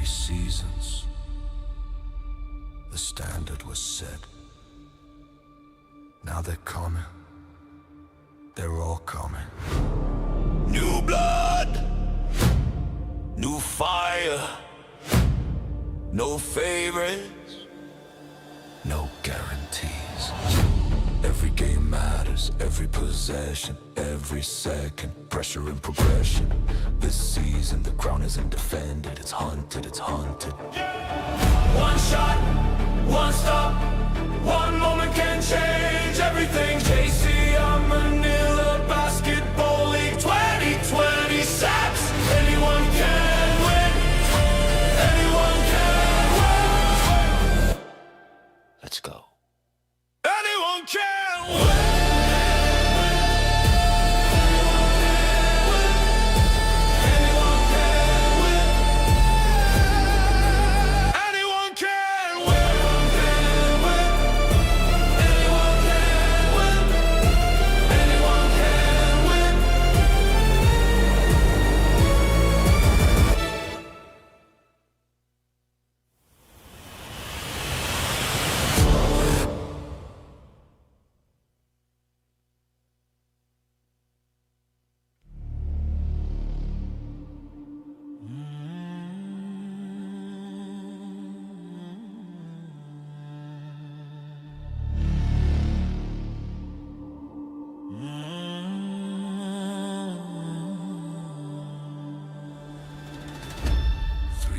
3 seasons. The standard was set. Now they're coming. They're all coming. New blood, new fire. No favorites, no guarantees. Every game matters, every possession, every second. Pressure and progression. This season the crown isn't defended, it's hunted, it's hunted. One shot, one stop, one moment can change everything. JC, Manila Basketball League 2020 SAPS. Anyone can win, anyone can win. Let's go. Anyone can win.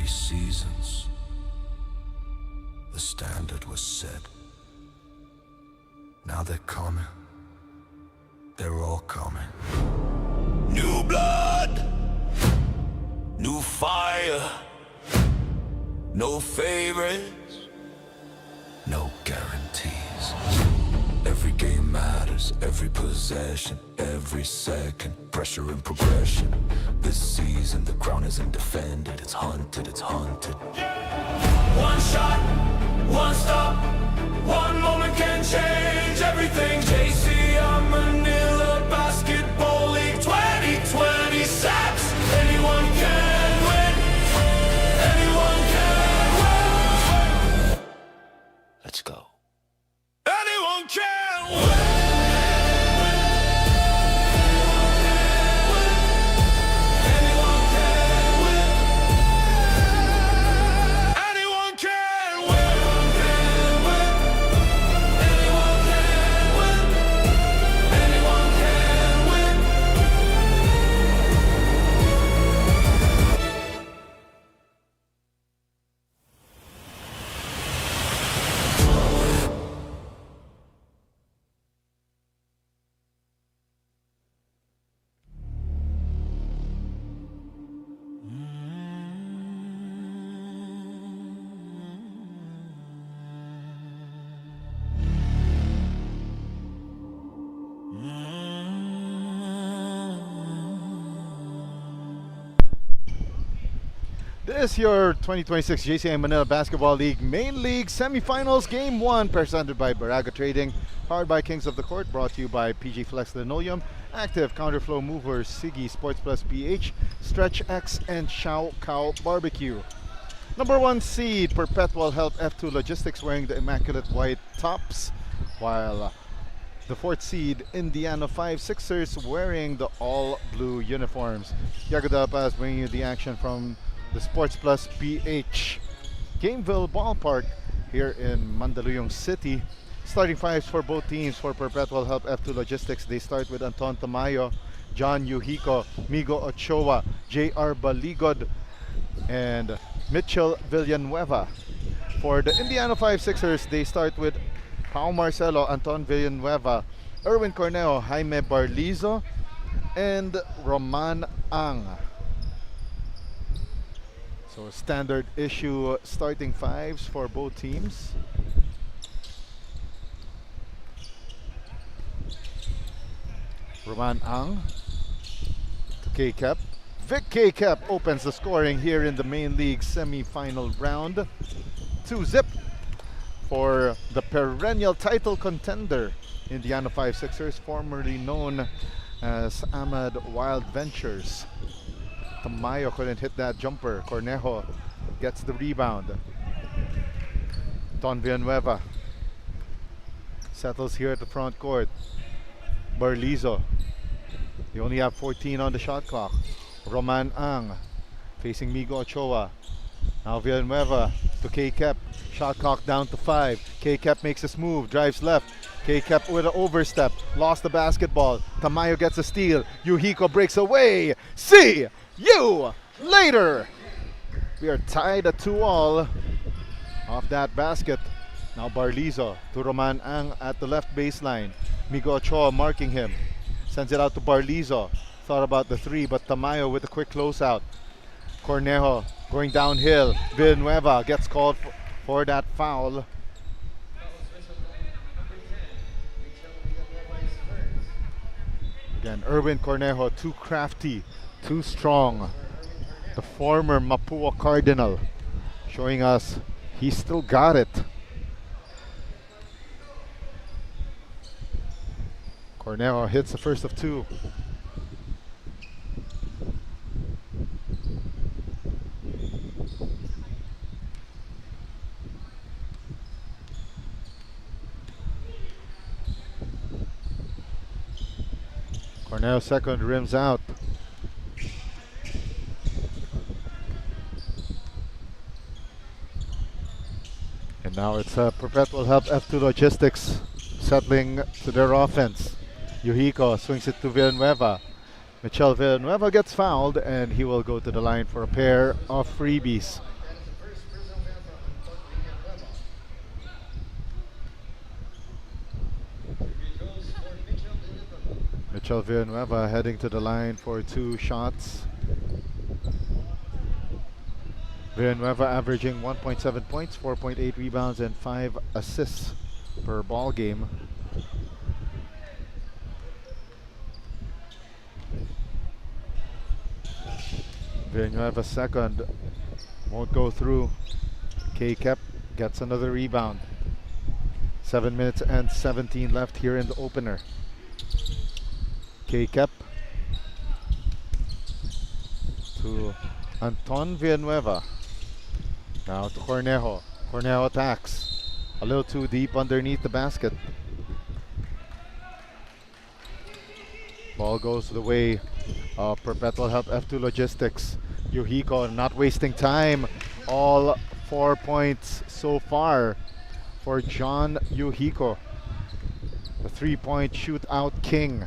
Seasons. The standard was set. Now they're coming. They're all coming. New blood, new fire. No favorites, no guarantees. Every game matters, every possession, every second. Pressure and progression. This season the crown isn't defended, it's hunted, it's hunted. One shot, one stop, one moment can change everything. JC, Manila Basketball League 2020 SAPS. Anyone can win, anyone can win. Let's go. Anyone can win. This is your 2026 JCI Manila Basketball League Main League Semifinals Game 1, presented by BERAGA Trading, powered by Kings of the Court, brought to you by PG Flex Linoleum, Active Counterflow Movers, Siggy Sports Plus PH, Stretch X, and Shao Cow Barbecue. Number 1 seed, Perpetual Help F2 Logistics, wearing the immaculate white tops, while the 4th seed, Indiano 5-6ers, wearing the all-blue uniforms. Yago Dalpaz bringing you the action from the Sports Plus PH Gameville Ballpark here in Mandaluyong City. Starting fives for both teams. For Perpetual Help F2 Logistics, they start with Anton Tamayo, John Yuhiko, Migo Ochoa, J.R. Baligod, and Mitchell Villanueva. For the Indiano 5-6ers, they start with Pao Marcelo, Anton Villanueva, Erwin Corneo, Jaime Barlizo, and Roman Ang. So standard issue starting fives for both teams. Roman Ang to K-Cap. Vic K-Cap opens the scoring here in the main league semi-final round. 2-zip for the perennial title contender, Indiana 5-6ers, formerly known as Ahmad Wild Ventures. Tamayo couldn't hit that jumper. Cornejo gets the rebound. Don Villanueva settles here at the front court. Barlizo, they only have 14 on the shot clock. Roman Ang facing Migo Ochoa. Now Villanueva to K-Kep. Shot clock down to 5. K-Kep makes his move, drives left. K-Kep with an overstep, lost the basketball. Tamayo gets a steal. Yuhiko breaks away. See you later. We are tied at 2-all off that basket. Now Barlizo to Roman Ang at the left baseline. Migo Ochoa marking him. Sends it out to Barlizo. Thought about the 3, but Tamayo with a quick closeout. Cornejo going downhill. Villanueva gets called for that foul. Again, Erwin Cornejo, too crafty, too strong. The former Mapua Cardinal showing us he still got it. Cornejo hits the first of 2. Cornejo second, rims out. And now it's Perpetual Help F2 Logistics settling to their offense. Yuhiko swings it to Villanueva. Michel Villanueva gets fouled and he will go to the line for a pair of freebies. Michel Villanueva heading to the line for 2 shots. Villanueva averaging 1.7 points, 4.8 rebounds, and 5 assists per ball game. Villanueva second, won't go through. K-Kep gets another rebound. 7 minutes and 17 left here in the opener. K-Kep to Anton Villanueva. Now to Cornejo. Cornejo attacks. A little too deep underneath the basket. Ball goes the way of Perpetual Help F2 Logistics. Yuhiko not wasting time. All 4 points so far for John Yuhiko, the 3-point shootout king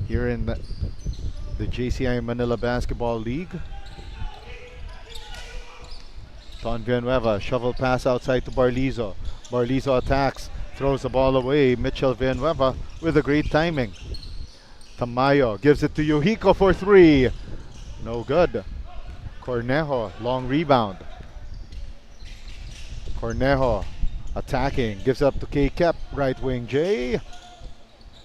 here in the JCI Manila Basketball League. Don Villanueva, shovel pass outside to Barlizo. Barlizo attacks, throws the ball away. Mitchell Villanueva with a great timing. Tamayo gives it to Yuhiko for 3. No good. Cornejo, long rebound. Cornejo attacking, gives up to K-Kep, right wing J.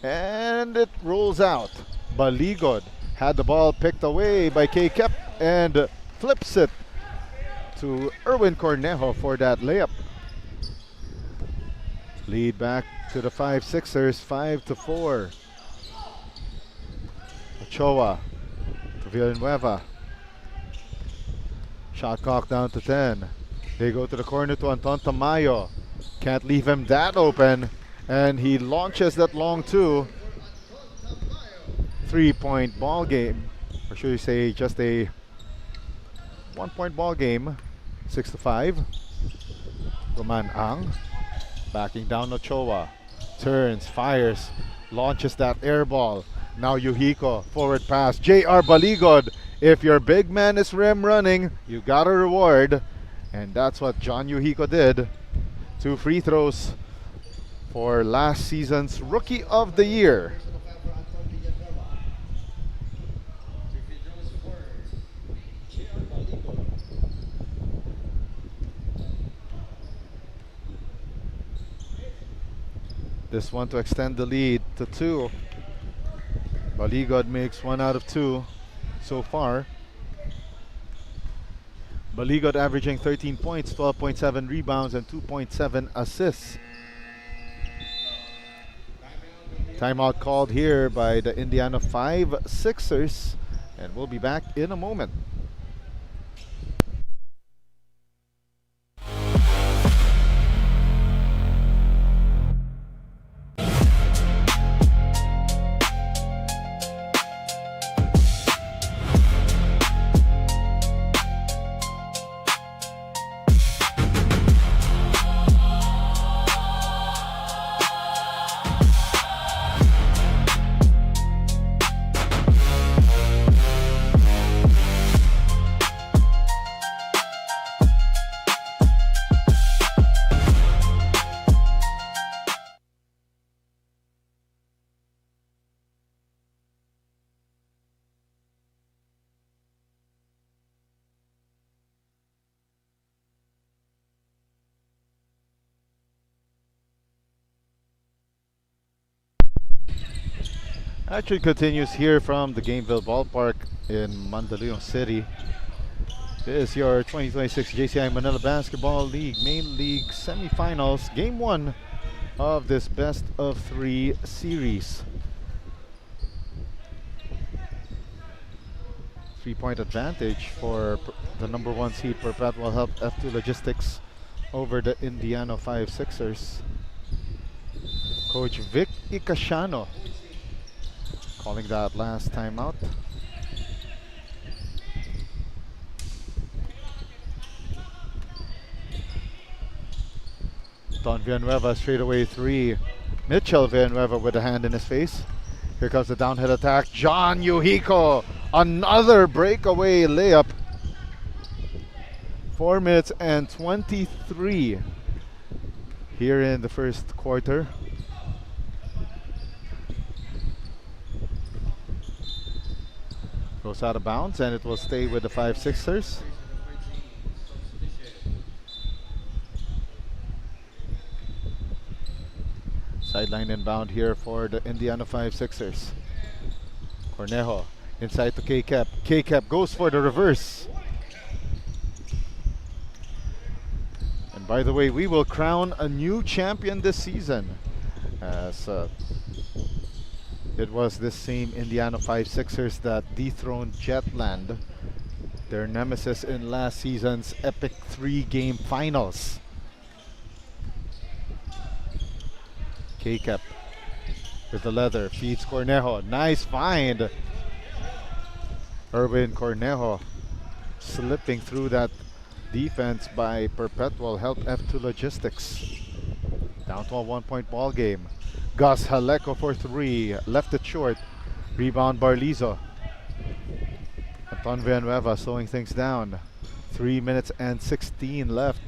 And it rolls out. Baligod had the ball picked away by K-Kep and flips it to Erwin Cornejo for that layup. Lead back to the 5-6ers, 5-4. Ochoa to Villanueva. Shot clock down to 10. They go to the corner to Anton Tamayo. Can't leave him that open. And he launches that long 2. 3-point ball game. Or should you say just a 1-point ball game. 6-5. Roman Ang. Backing down Ochoa. Turns, fires, launches that air ball. Now Yuhiko, forward pass. J.R. Baligod. If your big man is rim running, you got a reward. And that's what John Yuhiko did. 2 free throws for last season's Rookie of the Year. This one to extend the lead to 2. Baligod makes 1 out of 2 so far. Baligod averaging 13 points, 12.7 rebounds, and 2.7 assists. Timeout called here by the Indiana 5-6ers, and we'll be back in a moment. Action continues here from the Gameville Ballpark in Mandaluyong City. This is your 2026 JCI Manila Basketball League Main League Semifinals, Game 1 of this best of 3 series. 3-point advantage for the number 1 seed Perpetual Help F2 Logistics over the Indiano 5-6ers. Coach Vic Icasiano calling that last timeout. Don Villanueva straightaway 3. Mitchell Villanueva with a hand in his face. Here comes the downhill attack. John Yuhiko, another breakaway layup. 4 minutes and 23 here in the first quarter. Goes out of bounds and it will stay with the 5-6ers. Sideline inbound here for the Indiana 5-6ers. Cornejo inside to K-Cap. K-Cap goes for the reverse. And by the way, we will crown a new champion this season, as it was this same Indiana 5-6ers that dethroned Jetland, their nemesis in last season's epic 3-game finals. K-Cap with the leather, feeds Cornejo. Nice find. Erwin Cornejo slipping through that defense by Perpetual Help F2 Logistics. Down to a 1-point ball game. Gus Haleko for 3, left it short. Rebound Barlizo. Anton Villanueva slowing things down. 3 minutes and 16 left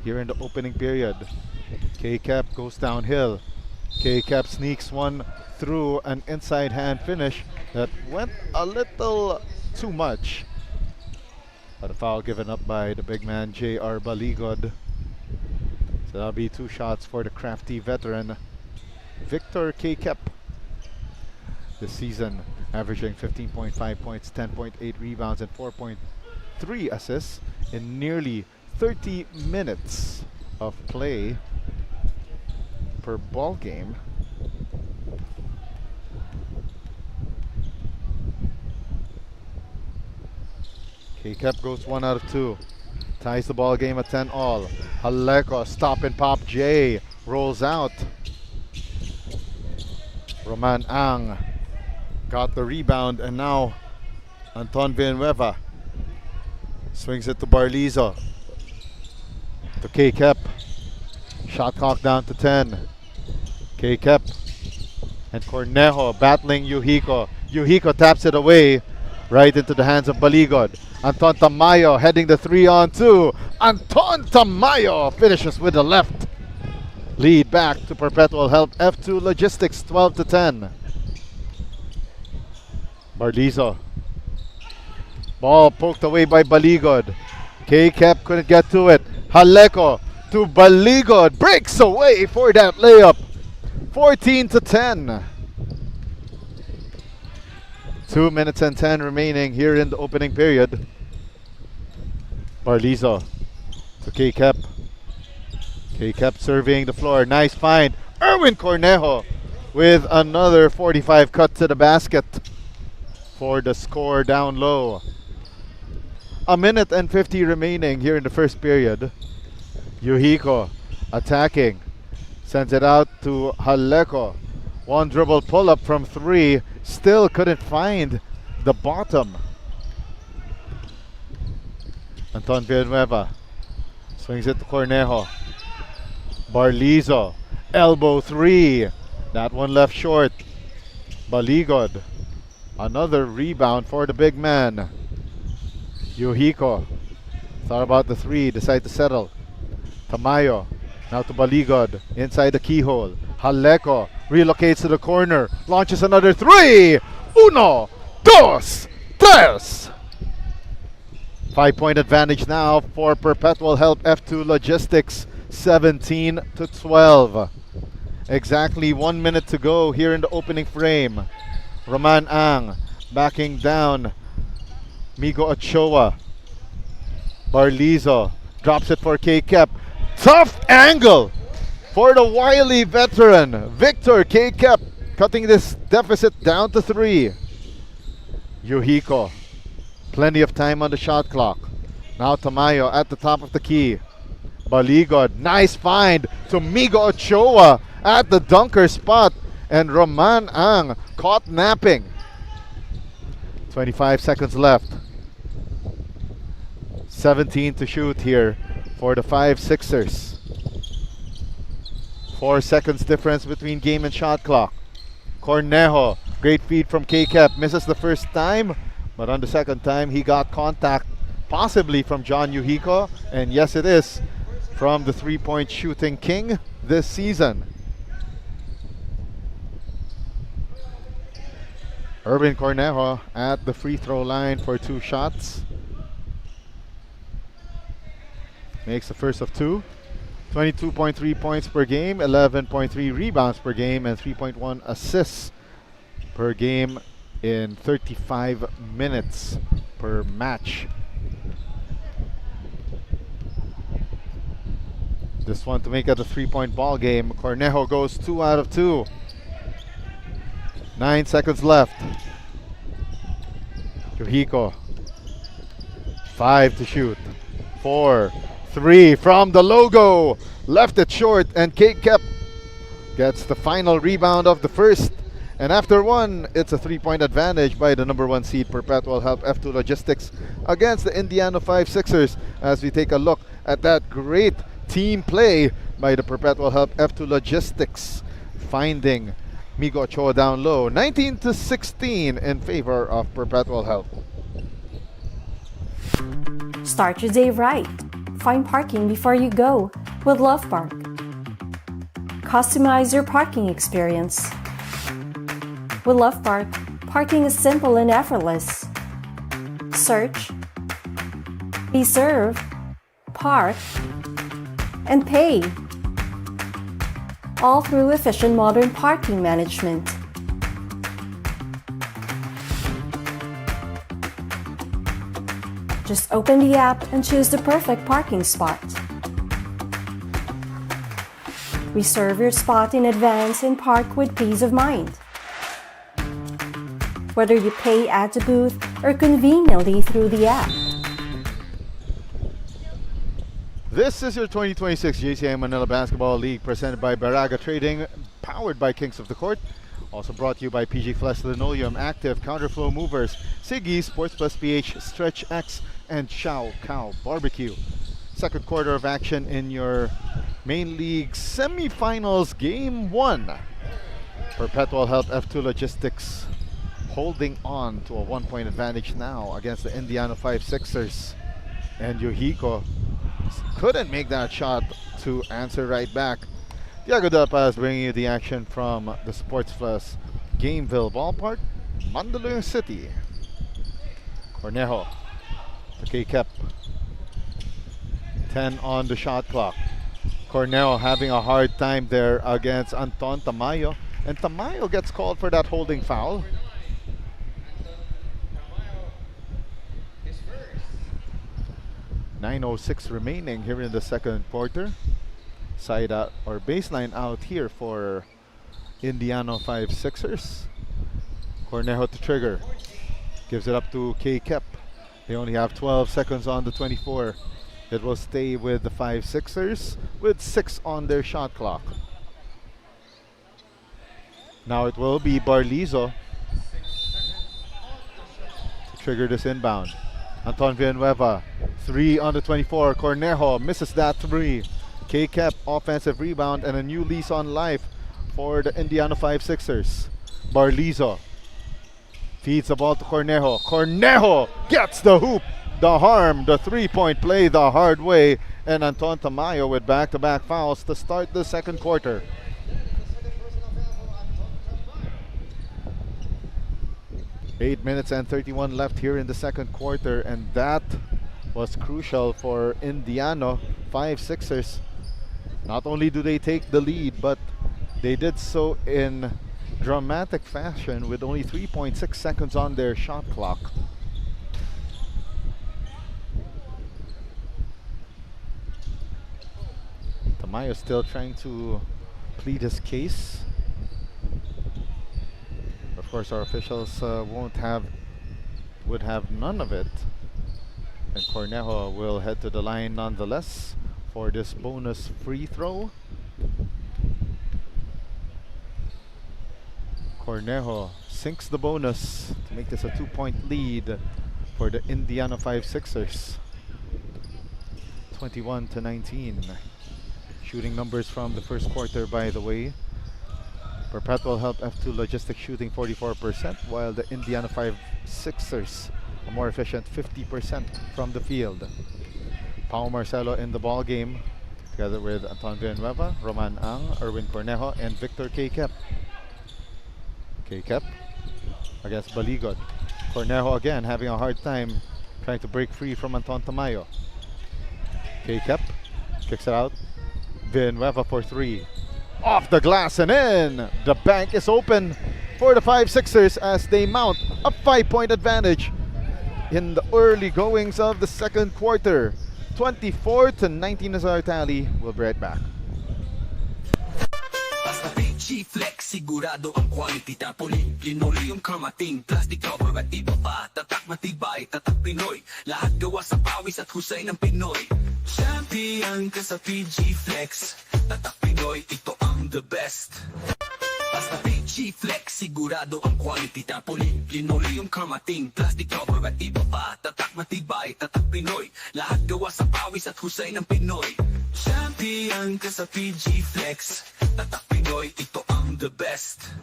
here in the opening period. K-Cap goes downhill. K-Cap sneaks one through an inside hand finish that went a little too much. But a foul given up by the big man J.R. Baligod. So that'll be 2 shots for the crafty veteran Victor K-Cap. This season averaging 15.5 points, 10.8 rebounds and 4.3 assists in nearly 30 minutes of play per ball game. K-Cap goes 1 out of 2. Ties the ball game at 10 all. Haleko, stop and pop J, rolls out. Roman Ang got the rebound, and now Anton Villanueva swings it to Barlizo. To K-Cap. Shot clock down to 10. K-Cap and Cornejo battling Yuhiko. Yuhiko taps it away right into the hands of Baligod. Anton Tamayo heading the 3-on-2. Anton Tamayo finishes with the left. Lead back to Perpetual Help F2 Logistics, 12-10. Barlizo. Ball poked away by Baligod. K-Cap couldn't get to it. Haleko to Baligod. Breaks away for that layup. 14-10. 2 minutes and 10 remaining here in the opening period. Barlizo to K-Cap. K-Cap surveying the floor. Nice find. Erwin Cornejo with another 45 cut to the basket for the score down low. A minute and 50 remaining here in the first period. Yuhiko attacking. Sends it out to Haleko. One dribble pull up from 3. Still couldn't find the bottom. Anton Villanueva swings it to Cornejo. Barlizo. Elbow 3. That one left short. Baligod. Another rebound for the big man. Yuhiko. Thought about the 3. Decide to settle. Tamayo. Now to Baligod. Inside the keyhole. Haleko relocates to the corner. Launches another 3. 1, 2, 3. 5-point advantage now for Perpetual Help F2 Logistics. 17-12. Exactly 1 minute to go here in the opening frame. Roman Ang backing down. Migo Ochoa. Barlizo drops it for K-Kep. Tough angle for the wily veteran Victor K-Kep, cutting this deficit down to 3. Yuhiko, plenty of time on the shot clock. Now Tamayo at the top of the key. Baligod, nice find to Migo Ochoa at the dunker spot. And Roman Ang caught napping. 25 seconds left. 17 to shoot here for the 5-6ers. 4 seconds difference between game and shot clock. Cornejo, great feed from K-Kep. Misses the first time, but on the second time he got contact, possibly from John Yuhiko. And yes, it is from the 3-point shooting king this season. Urban Cornejo at the free throw line for 2 shots. Makes the first of 2. 22.3 points per game, 11.3 rebounds per game, and 3.1 assists per game in 35 minutes per match. This one to make it a 3-point ball game. Cornejo goes 2 out of 2. 9 seconds left. Yuhiko. 5 to shoot. 4, 3 from the logo. Left it short, and K-Kep gets the final rebound of the first. And after one, it's a 3-point advantage by the number 1 seed Perpetual Help F2 Logistics against the Indiano 5-6ers, as we take a look at that great team play by the Perpetual Help F2 Logistics, finding Migo Ochoa down low. 19-16 in favor of Perpetual Help. Start your day right. Find parking before you go with Love Park. Customize your parking experience. With Love Park, parking is simple and effortless. Search, reserve, park, and pay. All through efficient modern parking management. Just open the app and choose the perfect parking spot. Reserve your spot in advance and park with peace of mind. Whether you pay at the booth or conveniently through the app. This is your 2026 JCI Manila Basketball League presented by BERAGA Trading, powered by Kings of the Court. Also brought to you by PG Flex Linoleum, Active, Counterflow Movers, Siggy, Sports Plus PH, Stretch X, and Chow Cow Barbecue. Second quarter of action in your main league semifinals, game 1. Perpetual Help F2 Logistics holding on to a 1-point advantage now against the Indiano 5-6ers. And Yuhiko couldn't make that shot to answer right back. Diego Del Paz bringing you the action from the Sports Plus Gameville Ballpark, Mandaluyong City. Cornejo to K-Kep. 10 on the shot clock. Cornejo having a hard time there against Anton Tamayo. And Tamayo gets called for that holding foul. 9:06 remaining here in the second quarter. Side out or baseline out here for Indiano 5-6ers. Cornejo to trigger. Gives it up to K-Kep. They only have 12 seconds on the 24. It will stay with the 5-6ers with 6 on their shot clock. Now it will be Barlizo to trigger this inbound. Anton Villanueva, 3 on the 24. Cornejo misses that 3. K-Kep, offensive rebound and a new lease on life for the Indiana 5-6ers. Barlizo feeds the ball to Cornejo. Cornejo gets the hoop, the harm, the 3-point play the hard way. And Anton Tamayo with back-to-back fouls to start the second quarter. Eight minutes and 31 left here in the second quarter, and that was crucial for Indiano 5-6ers. Not only do they take the lead, but they did so in dramatic fashion with only 3.6 seconds on their shot clock. Tamayo still trying to plead his case. Of course, our officials would have none of it. And Cornejo will head to the line nonetheless for this bonus free throw. Cornejo sinks the bonus to make this a 2-point lead for the Indiano 5-6ers. 21-19. Shooting numbers from the first quarter, by the way. Perpetual Help F2 Logistics shooting 44%, while the Indiana 5-6ers a more efficient 50% from the field. Pao Marcelo in the ball game, together with Anton Villanueva, Roman Ang, Erwin Cornejo, and Victor K-Kep. K-Kep against Baligod. Cornejo again having a hard time trying to break free from Anton Tamayo. K-Kep kicks it out. Villanueva for three. Off the glass and in! The bank is open for the 5-6ers as they mount a 5-point advantage in the early goings of the second quarter. 24-19 is our tally. We'll be right back. Basta PG Flex, sigurado ang quality. Tapoli, linoleum, karmating, plastic cover at iba pa. Tatak matibay, tatak Pinoy. Lahat gawa sa pawis at husay ng Pinoy. Champion ka sa PG Flex. Tatak Pinoy, ito ang the best. Basta PG Flex, sigurado ang quality. Tapoli, linoleum, karmating, plastic cover at iba pa. Tatak matibay, tatak Pinoy. Lahat gawa sa pawis at husay ng Pinoy. Champion ka sa PG Flex. Tatak Pinoy, ito ang the best.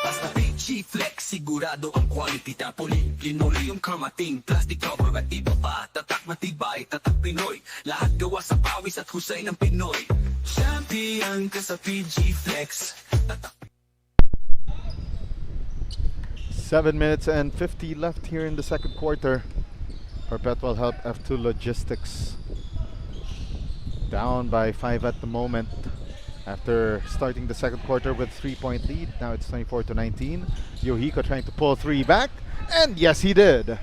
Basta PG Flex, sigurado ang quality. Tapoli, linoleum, karmating, plastic cover at iba pa. Tatak matibay, tatak Pinoy. Lahat gawa sa pawis at husay ng Pinoy. Champion ka sa PG Flex. Tatak 7 minutes and 50 left here in the second quarter. Perpetual Help F2 Logistics down by 5 at the moment after starting the second quarter with 3-point lead. Now it's 24-19. Yohiko trying to pull three back, and yes, he did.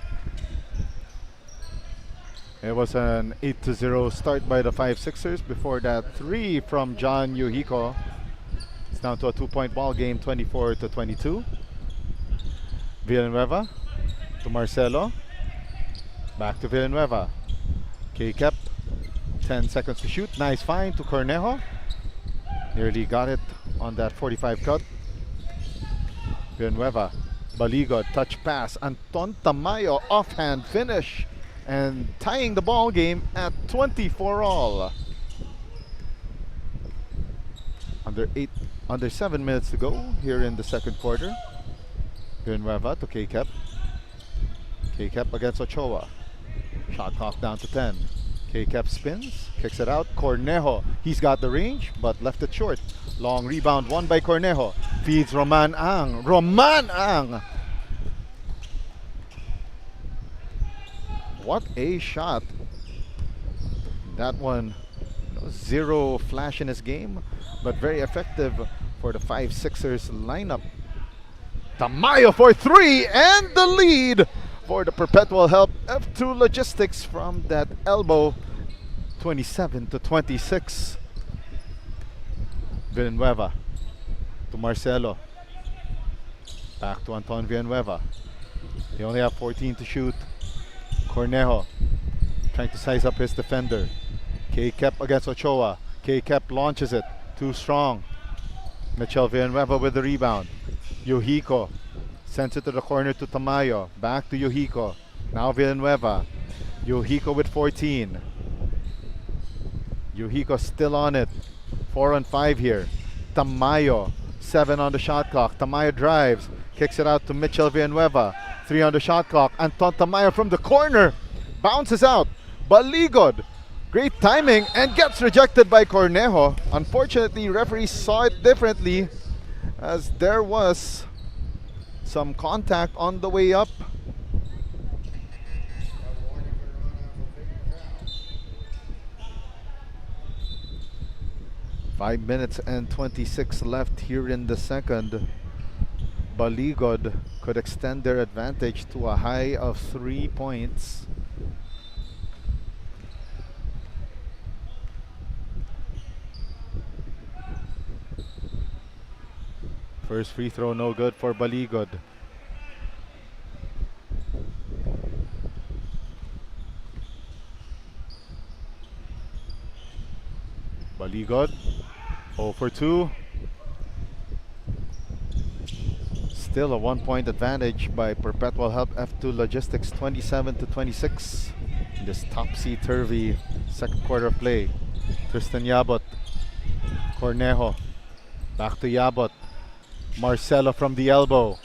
It was an 8-0 start by the 5-6ers. Before that, three from John Yohiko. It's down to a 2-point ball game, 24-22. Villanueva to Marcelo. Back to Villanueva. K-Kep, 10 seconds to shoot. Nice find to Cornejo. Nearly got it on that 45 cut. Villanueva. Baligod, touch pass. Anton Tamayo, offhand finish. And tying the ball game at 24 all. Under 7 minutes to go here in the second quarter. Villanueva to K-Kep. K-Kep against Ochoa. Shot clock down to 10. K-Kep spins, kicks it out. Cornejo, he's got the range, but left it short. Long rebound won by Cornejo. Feeds Roman Ang. Roman Ang! What a shot. That one, zero flash in his game, but very effective for the 5-6ers lineup. Tamayo for three, and the lead for the Perpetual Help F2 Logistics from that elbow. 27-26. Villanueva to Marcelo. Back to Anton Villanueva. They only have 14 to shoot. Cornejo trying to size up his defender. K-Kep against Ochoa. K-Kep launches it. Too strong. Michel Villanueva with the rebound. Yohiko sends it to the corner to Tamayo. Back to Yohiko. Now Villanueva. Yohiko with 14. Yohiko still on it. 4 on 5 here. Tamayo. 7 on the shot clock. Tamayo drives. Kicks it out to Michel Villanueva. 3 on the shot clock. Anton Tamayo from the corner. Bounces out. Baligod. Great timing and gets rejected by Cornejo. Unfortunately, referees saw it differently as there was some contact on the way up. (5 minutes and 26 left here in the second. Baligod could extend their advantage to a high of 3 points. First free throw no good for Baligod. Baligod 0 for 2. Still a 1-point advantage by Perpetual Help F2 Logistics, 27-26 in this topsy-turvy second quarter of play. Tristan Yabot, Cornejo, back to Yabot, Marcelo from the elbow,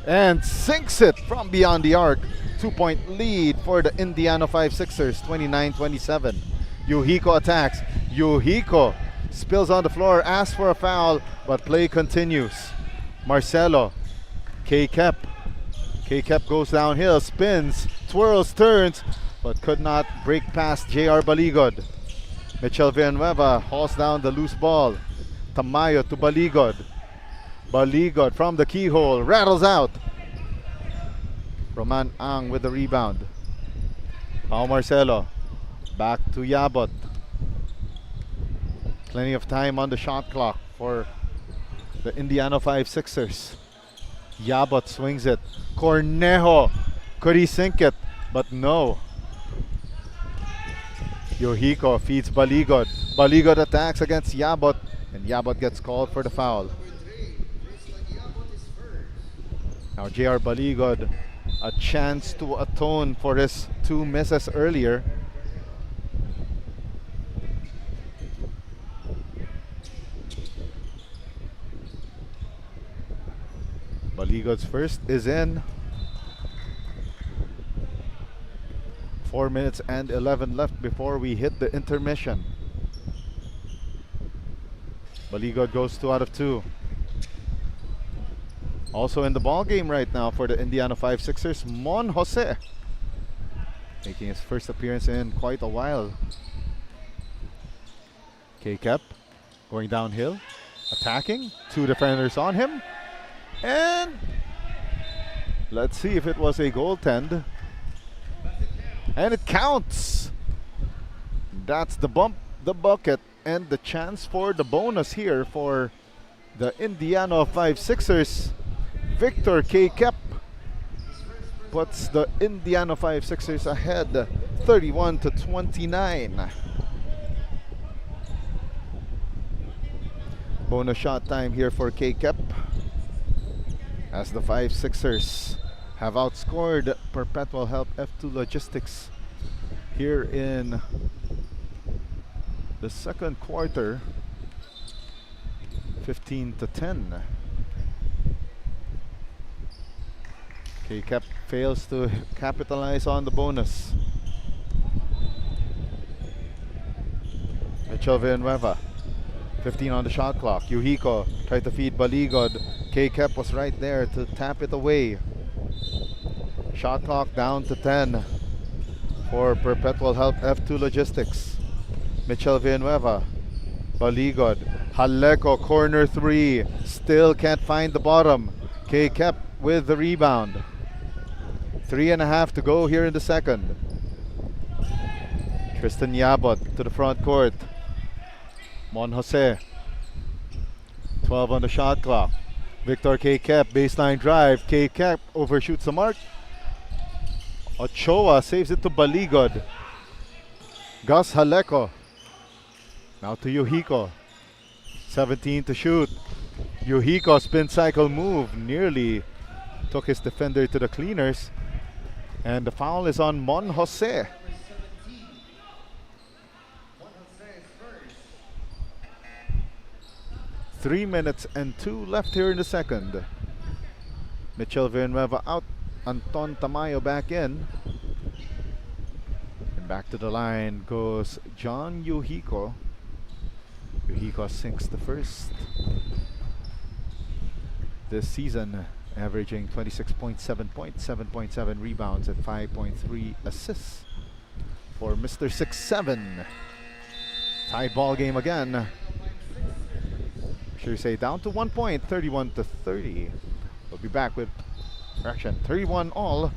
and sinks it from beyond the arc. 2-point lead for the Indiano 5-6ers, 29-27. Yuhiko attacks. Yuhiko spills on the floor, asks for a foul, but play continues. Marcelo, K-Kep. K-Kep goes downhill, spins, twirls, turns, but could not break past J.R. Baligod. Michel Villanueva hauls down the loose ball. Tamayo to Baligod. Baligod from the keyhole, rattles out. Roman Ang with the rebound. Pao Marcelo, back to Yabot. Plenty of time on the shot clock for the Indiano 5-6ers. Yabot swings it. Cornejo, could he sink it? But no. Yuhiko feeds Baligod. Baligod attacks against Yabot, and Yabot gets called for the foul. Now J.R. Baligod, a chance to atone for his 2 misses earlier. Baligod's first is in. 4 minutes and 11 left before we hit the intermission. Baligod goes 2 out of 2. Also in the ball game right now for the Indiana 5-6ers, Mon Jose, making his first appearance in quite a while. K-Kep going downhill, attacking, 2 defenders on him, and let's see if it was a goaltend. And it counts. That's the bump, the bucket, and the chance for the bonus here for the Indiana 5-6ers. Victor K-Kep puts the Indiana 5-6ers ahead 31-29. Bonus shot time here for K-Kep as the 5-6ers have outscored Perpetual Help F2 Logistics here in the second quarter, 15-10. K-Kep fails to capitalize on the bonus. Michel Villanueva, 15 on the shot clock. Yuhiko tried to feed Baligod. K-Kep was right there to tap it away. Shot clock down to 10 for Perpetual Help F2 Logistics. Michel Villanueva, Baligod, Haleko, corner 3, still can't find the bottom. K-Kep with the rebound. 3.5 to go here in the second. Tristan Yabot to the front court. Mon Jose, 12 on the shot clock. Victor K-Kep, baseline drive. K-Kep overshoots the mark. Ochoa saves it to Baligod. Gus Haleko. Now to Yuhiko. 17 to shoot. Yuhiko spin cycle move. Nearly took his defender to the cleaners. And the foul is on Mon Jose. Three minutes and 2 left here in the second. Michel Villanueva out. Anton Tamayo back in. And back to the line goes John Yuhiko. Yuhiko sinks the first this season, averaging 26.7 points, 7.7 rebounds, and 5.3 assists for Mr. 6'7". Tied ball game again. Should we say down to 1 point, 31-30. We'll be back with action 31 all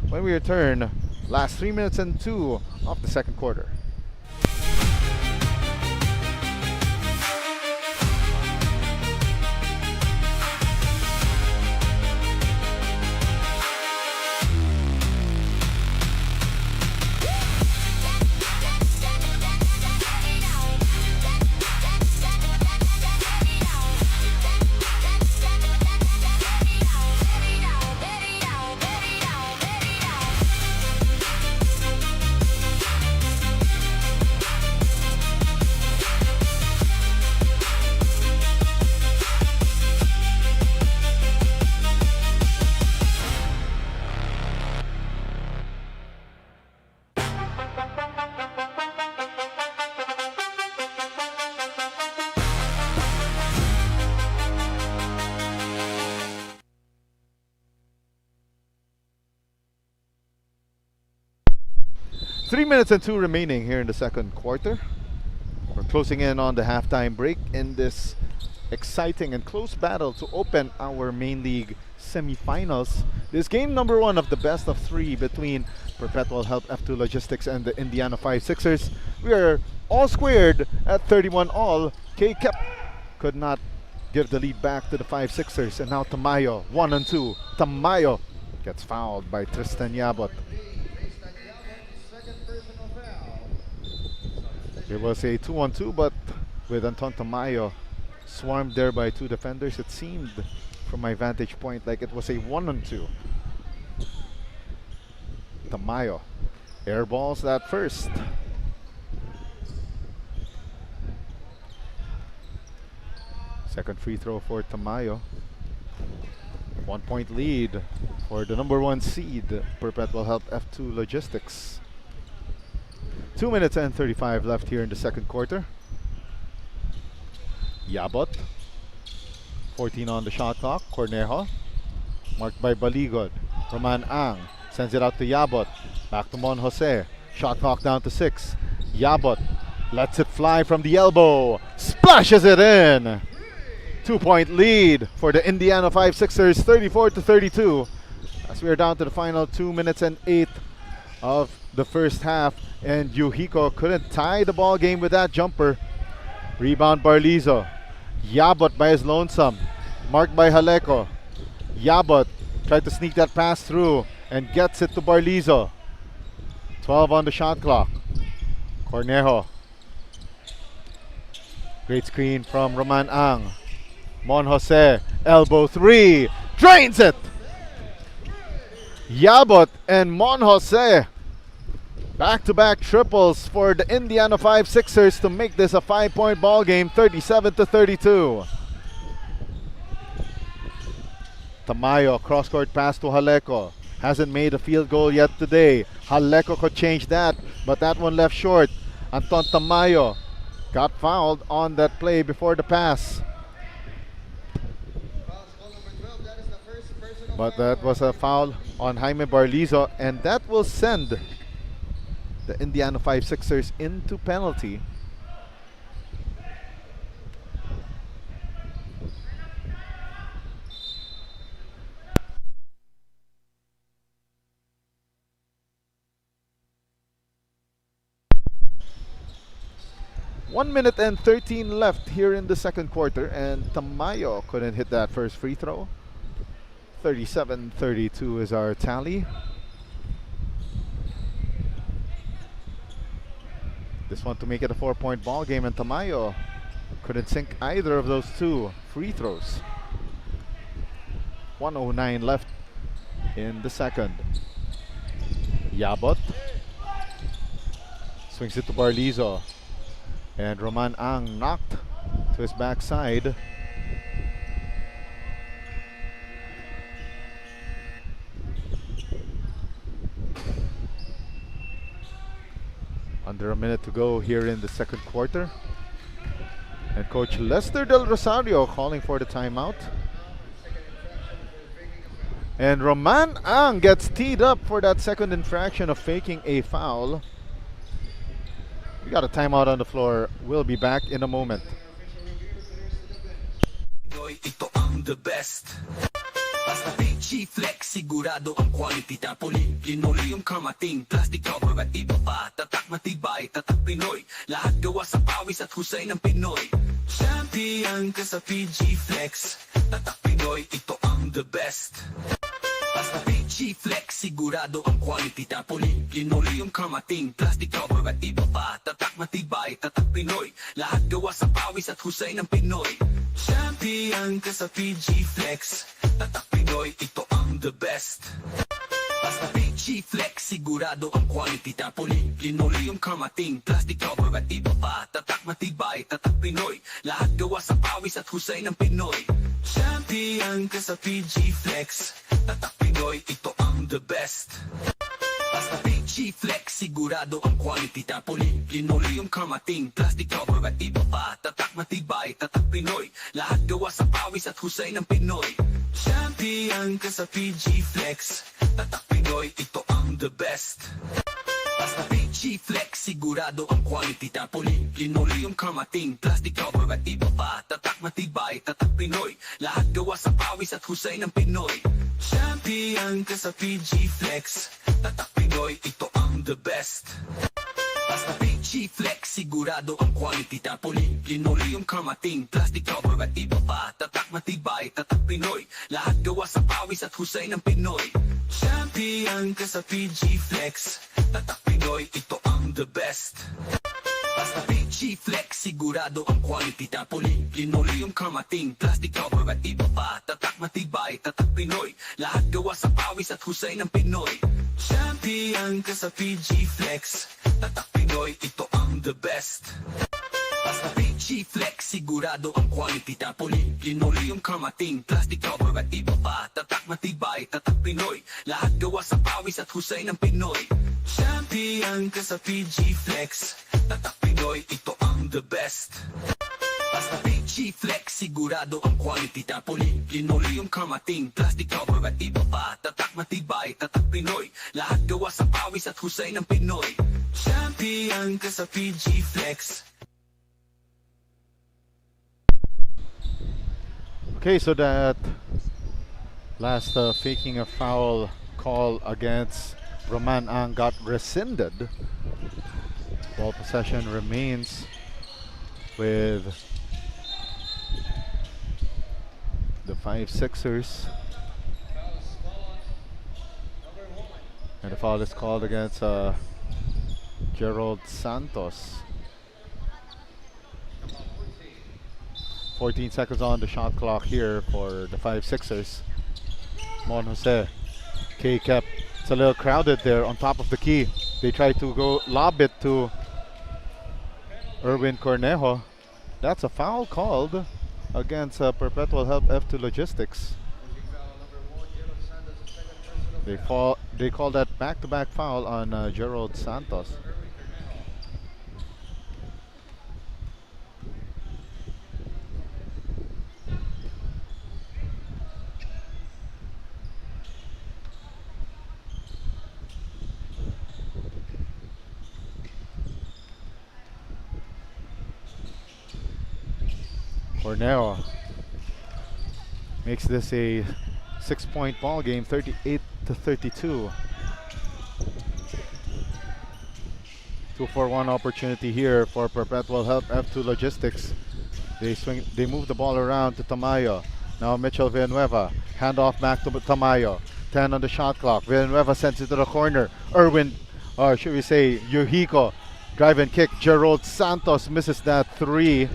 when we return. Last 3 minutes and 2 of the second quarter. Three minutes and 2 remaining here in the second quarter. We're closing in on the halftime break in this exciting and close battle to open our main league semifinals. This game number 1 of the best of 3 between Perpetual Help F2 Logistics and the Indiano 5-6ers. We are all squared at 31 all. K-Kep could not give the lead back to the 5-6ers, and now Tamayo 1 and 2. Tamayo gets fouled by Tristan Yabot. It was a 2-on-2, but with Anton Tamayo swarmed there by 2 defenders, it seemed from my vantage point like it was a 1-on-2. Tamayo airballs that first. Second free throw for Tamayo. 1 point lead for the number 1 seed, Perpetual Help F2 Logistics. 2 minutes and 35 left here in the second quarter. Yabot. 14 on the shot clock. Cornejo. Marked by Baligod. Roman Ang sends it out to Yabot. Back to Mon Jose. Shot clock down to 6. Yabot lets it fly from the elbow. Splashes it in. 2 point lead for the Indiana 5-6ers, 34-32. As we are down to the final 2 minutes and 8 of the first half, and Yuhiko couldn't tie the ball game with that jumper. Rebound Barlizo. Yabot by his lonesome, marked by Haleko. Yabot tried to sneak that pass through and gets it to Barlizo. 12 on the shot clock. Cornejo. Great screen from Roman Ang. Mon Jose, elbow 3, drains it! Yabot and Mon Jose, back-to-back triples for the Indiana 5-6ers to make this a 5-point ball game, 37-32. Tamayo, cross-court pass to Haleko. Hasn't made a field goal yet today. Haleko could change that, but that one left short. Anton Tamayo got fouled on that play before the pass. But that was a foul on Jaime Barlizo, and that will send the Indiana 5-6ers into penalty. One minute and 13 left here in the second quarter, and Tamayo couldn't hit that first free throw. 37-32 is our tally. This one to make it a 4-point ball game, and Tamayo couldn't sink either of those 2 free throws. 1:09 left in the second. Yabot swings it to Barlizo, and Roman Ang knocked to his backside. Under a minute to go here in the second quarter, and Coach Lester Del Rosario calling for the timeout. And Roman Ang gets teed up for that second infraction of faking a foul. We got a timeout on the floor. We'll be back in a moment. Ito ang the best. Basta PG Flex, sigurado ang quality. Tapoli, linoleum, kamating, plastic cover at iba pa. Tatak matibay, tatak Pinoy. Lahat gawa sa pawis at husay ng Pinoy. Champion ka sa PG Flex. Tatak Pinoy, ito ang the best. Basta PG Flex, sigurado ang quality. Tapoli, linoleum, kamating, plastic cover at iba pa. Tatak matibay, tatak Pinoy. Lahat gawa sa pawis at husay ng Pinoy. Champion ka sa PG Flex. Tatak Pinoy, ito ang the best. Basta PG Flex, sigurado ang quality. Tapoli, linoleum, kamating, plastic cover at iba pa. Tatak matibay, tatak Pinoy. Lahat gawa sa pawis at husay ng Pinoy. Champion ka sa PG Flex. Tatak Pinoy, ito ang the best. Basta PG Flex, sigurado ang quality. Tapoli, linoleum, kamating, plastic cover at iba pa. Tatak matibay, tatak Pinoy. Lahat gawa sa pawis at husay ng Pinoy. Champion ka sa PG Flex. Tatak Pinoy, ito ang the best. Basta PG Flex, sigurado ang quality. Tapoli, linoleum, kamating, plastic cover at iba pa. Tatak matibay, tatak Pinoy. Lahat gawa sa pawis at husay ng Pinoy. Champion ka sa PG Flex. Tatak Pinoy, ito ang the best. Basta PG Flex, sigurado ang quality. Tapoli, linoleum, kamating, plastic cover at iba pa. Tatak matibay, tatak Pinoy. Lahat gawa sa pawis at husay ng Pinoy. Champion ka sa PG Flex. Tatak Pinoy, ito ang the best. Basta PG Flex, sigurado ang quality. Tapoli, linoleum, kamating, plastic cover at iba pa. Tatak matibay, tatak Pinoy. Lahat gawa sa pawis at husay ng Pinoy. Champion ka sa PG Flex. Tatak Pinoy, ito ang the best. Basta PG Flex, sigurado ang quality. Tapoli, linoleum, kamating, plastic cover at iba pa. Tatak matibay, tatak Pinoy. Lahat gawa sa pawis at husay ng Pinoy. Champion ka sa PG Flex. Tatak Pinoy, ito ang the best. Basta PG Flex, sigurado ang quality. Tapoli, linoleum, kamating, plastic cover at iba pa. Tatak matibay, tatak Pinoy. Lahat gawa sa pawis at husay ng Pinoy. Champion ka sa PG Flex. Okay, so that last faking a foul call against Roman Ang got rescinded. Ball possession remains with the 5-6ers. And the foul is called against Gerald Santos. 14 seconds on the shot clock here for the 5-6ers. Mon Jose. K kept. It's a little crowded there on top of the key. They try to go lob it to Erwin Cornejo. That's a foul called against Perpetual Help F2 Logistics. They call that back-to-back foul on Gerald Santos. Cornell makes this a 6-point ball game, 38-32. 2-for-1 opportunity here for Perpetual Help F2 Logistics. They move the ball around to Tamayo. Now Mitchell Villanueva, hand off back to Tamayo. 10 on the shot clock. Villanueva sends it to the corner. Erwin, or should we say Yuhiko, drive and kick. Gerald Santos misses that three.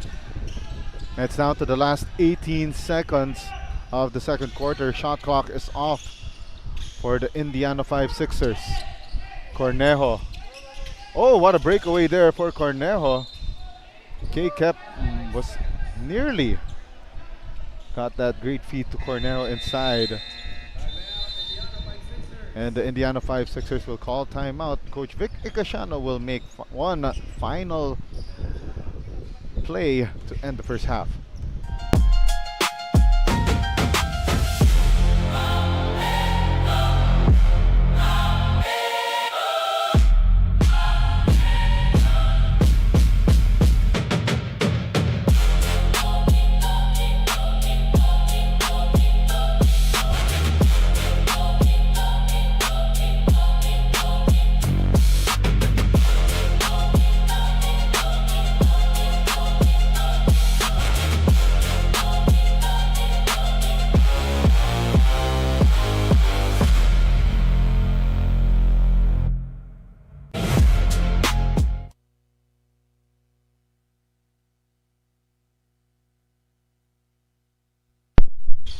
It's down to the last 18 seconds of the second quarter. Shot clock is off for the Indiana 5-6ers. Cornejo. Oh, what a breakaway there for Cornejo. K-Kep was nearly got that great feed to Cornejo inside. And the Indiana 5-6ers will call timeout. Coach Vic Icasiano will make one final play to end the first half.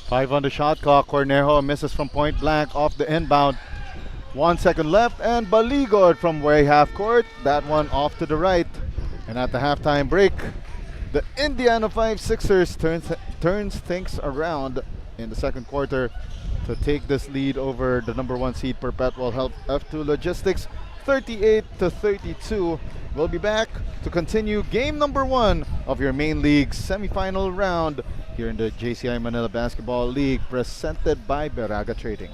5 on the shot clock. Cornejo misses from point blank off the inbound. 1 second left, and Baligod from way half court. That one off to the right. And at the halftime break, the Indiana 5-6ers turns things around in the second quarter to take this lead over the number 1 seed Perpetual Health F2 Logistics, 38-32. We'll be back to continue game number 1 of your main league semifinal round here in the JCI Manila Basketball League, presented by BERAGA Trading.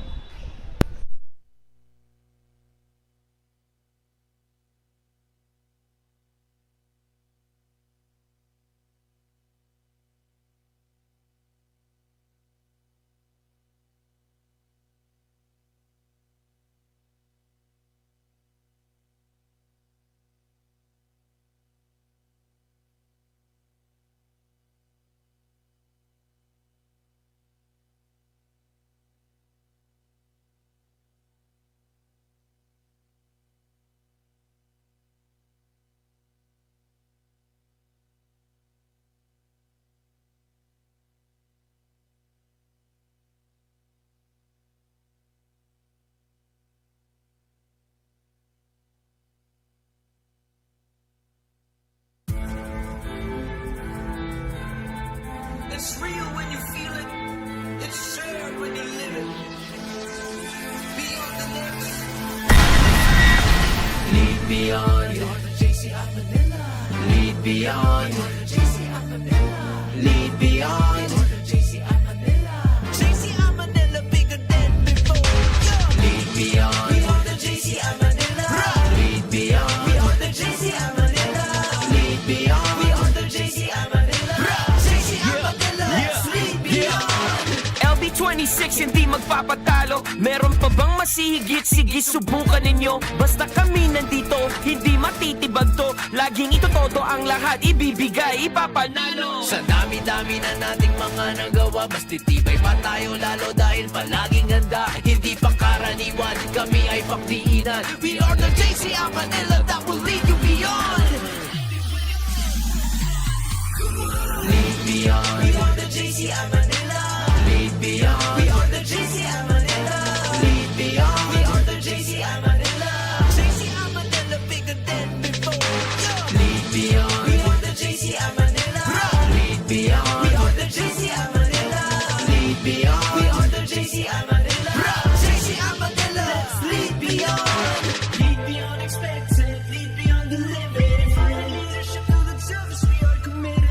It's real when you feel it. It's shared when you live it. Beyond the lips. Lead beyond. Beyond the JCI Manila. Lead beyond. Beyond the JCI Manila. Lead beyond. Beyond the JCI Manila. JCI Manila bigger than before. Lead beyond. Beyond the JCI Manila. Lead beyond. Beyond the JCI Manila. Lead beyond. Beyond the JCI Manila. LB26 hindi magpapatalo. Meron pa bang masihigit? Sige, subukan ninyo. Basta kami nandito, hindi matitibag to. Laging itotodo ang lahat, ibibigay, ipapanalo. Sa dami-dami na nating mga nagawa, mas titibay pa tayo lalo dahil palaging handa. Hindi pangkaraniwan, kami ay pangdiinan. We are the JCI Manila that will lead you beyond. Lead beyond. We are the JCI Manila. Lead beyond. We are the JCI Manila. Lead beyond. We are the JCI Manila. JCI Manila bigger than before. Lead beyond. We are the JCI Manila. Lead beyond. We are the JCI Manila. Lead beyond. We are the JCI Manila. JCI Manila. Lead beyond. Lead beyond expected. Lead beyond the limit. Find leadership through the service. We are committed.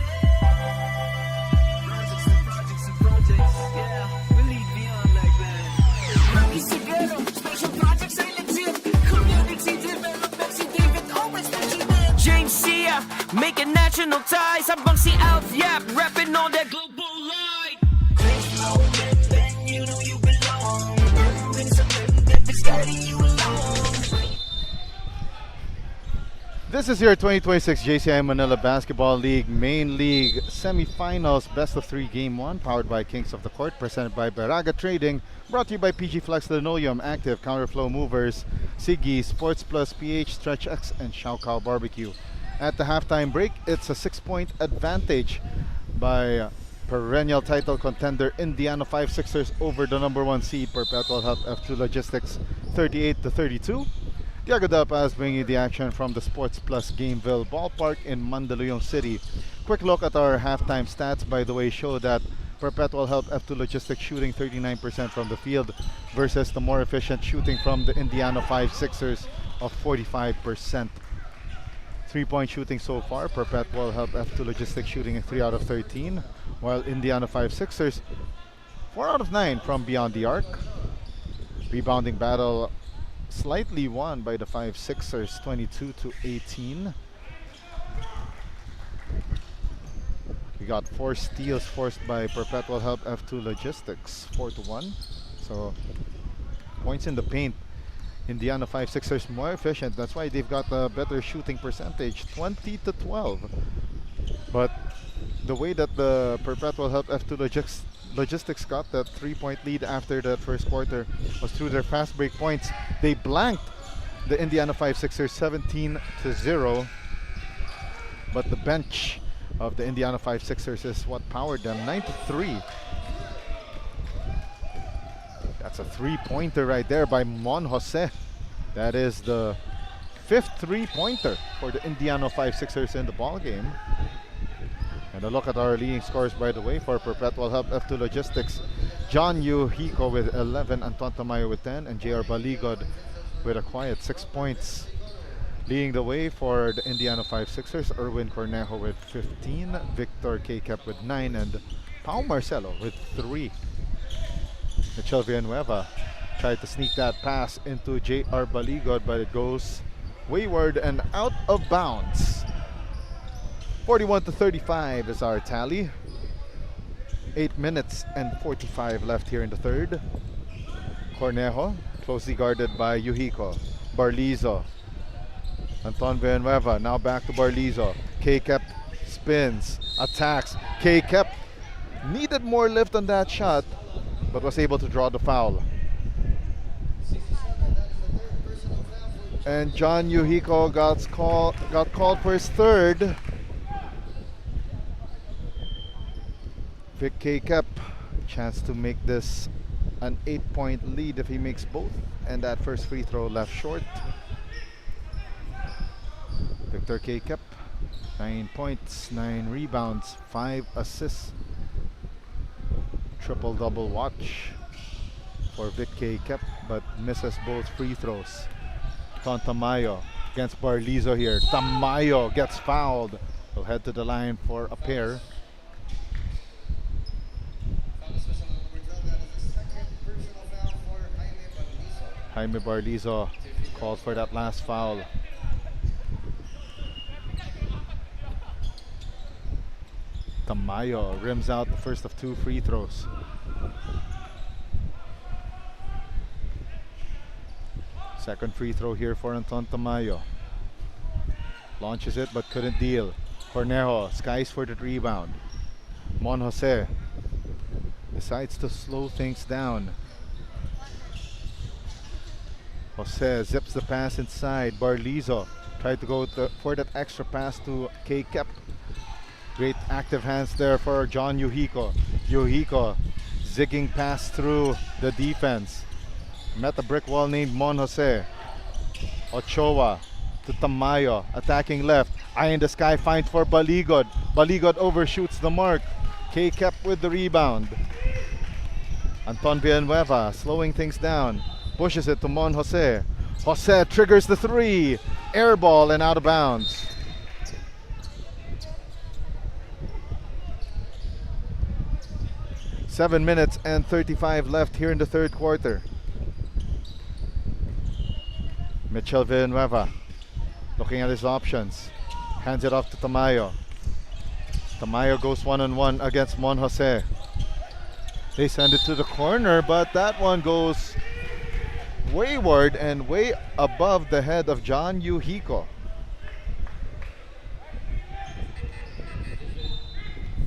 Yeah, we lead beyond like that. Rookies together, special projects ay legit. Community development, si David always mentioned it. James Sia, making national ties. Habang si Alf Yap, repping on that global light. Place moment, then you know you belong. Moving something that is guiding you along. This is your 2026 JCI Manila Basketball League Main League Semifinals Best of 3 Game 1, powered by Kings of the Court, presented by BERAGA Trading, brought to you by PG Flex Linoleum, Active Counterflow Movers, Siggy, Sports Plus PH, Stretch X, and Shao Kao Barbecue. At the halftime break, it's a 6-point advantage by perennial title contender Indiana 5-6ers over the number 1 seed Perpetual Health F2 Logistics, 38-32. Tiago Dapas bringing you the action from the Sports Plus Gameville Ballpark in Mandaluyong City. Quick look at our halftime stats, by the way, show that Perpetual Health F2 Logistics shooting 39% from the field versus the more efficient shooting from the Indiana 5-6ers of 45%. 3-point shooting so far, Perpetual Health F2 Logistics shooting at 3 out of 13, while Indiana 5-6ers 4 out of 9 from beyond the arc. Rebounding battle slightly won by the 5-6ers, 22-18. We got 4 steals forced by Perpetual Health F2 Logistics, 4-1. So points in the paint, Indiana 5-6ers more efficient. That's why they've got a better shooting percentage, 20-12. But the way that the Perpetual Health F2 Logistics got that 3-point lead after that first quarter was through their fast break points. They blanked the Indiana 5-6ers 17-0, but the bench of the Indiana 5-6ers is what powered them, 9-3. That's a three-pointer right there by Mon Jose. That is the 5th three-pointer for the Indiano 5-6ers in the ball game. And a look at our leading scores, by the way, for Perpetual Help F2 Logistics. John Yuhiko with 11, Anton Tamayo with 10, and JR Baligod with a quiet 6 points. Leading the way for the Indiano 5-6ers, Erwin Cornejo with 15, Victor K-Cap with 9, and Pao Marcelo with 3. Michel Villanueva tried to sneak that pass into JR Baligod, but it goes wayward and out of bounds. 41-35 is our tally. 8 minutes and 45 left here in the third. Cornejo, closely guarded by Yuhiko. Barlizo. Anton Villanueva, now back to Barlizo. K-Cap spins, attacks. K-Cap needed more lift on that shot, but was able to draw the foul. And John Yuhiko got called for his third. Vic K-Cap, chance to make this an 8-point lead if he makes both. And that first free throw left short. Victor K-Cap, 9 points, 9 rebounds, 5 assists. Triple-double watch for Vic K-Cap, but misses both free throws. Tamayo against Barlizo here. Tamayo gets fouled. He'll head to the line for a pair. Jaime Barlizo called for that last foul. Tamayo rims out the first of 2 free throws. Second free throw here for Anton Tamayo. Launches it but couldn't deal. Cornejo skies for the rebound. Mon Jose decides to slow things down. Jose zips the pass inside. Barlizo tried to go for that extra pass to K-Cap. Great active hands there for John Yuhiko. Yuhiko zigging pass through the defense. Met a brick wall named Mon Jose. Ochoa to Tamayo, attacking left. Eye in the sky, finds for Baligod. Baligod overshoots the mark. K-Cap with the rebound. Anton Villanueva slowing things down. Pushes it to Mon Jose. Jose triggers the 3. Air ball and out of bounds. Seven minutes and 35 left here in the third quarter. Michel Villanueva looking at his options. Hands it off to Tamayo. Tamayo goes one-on-one against Mon Jose. They send it to the corner, but that one goes wayward and way above the head of John Yuhiko.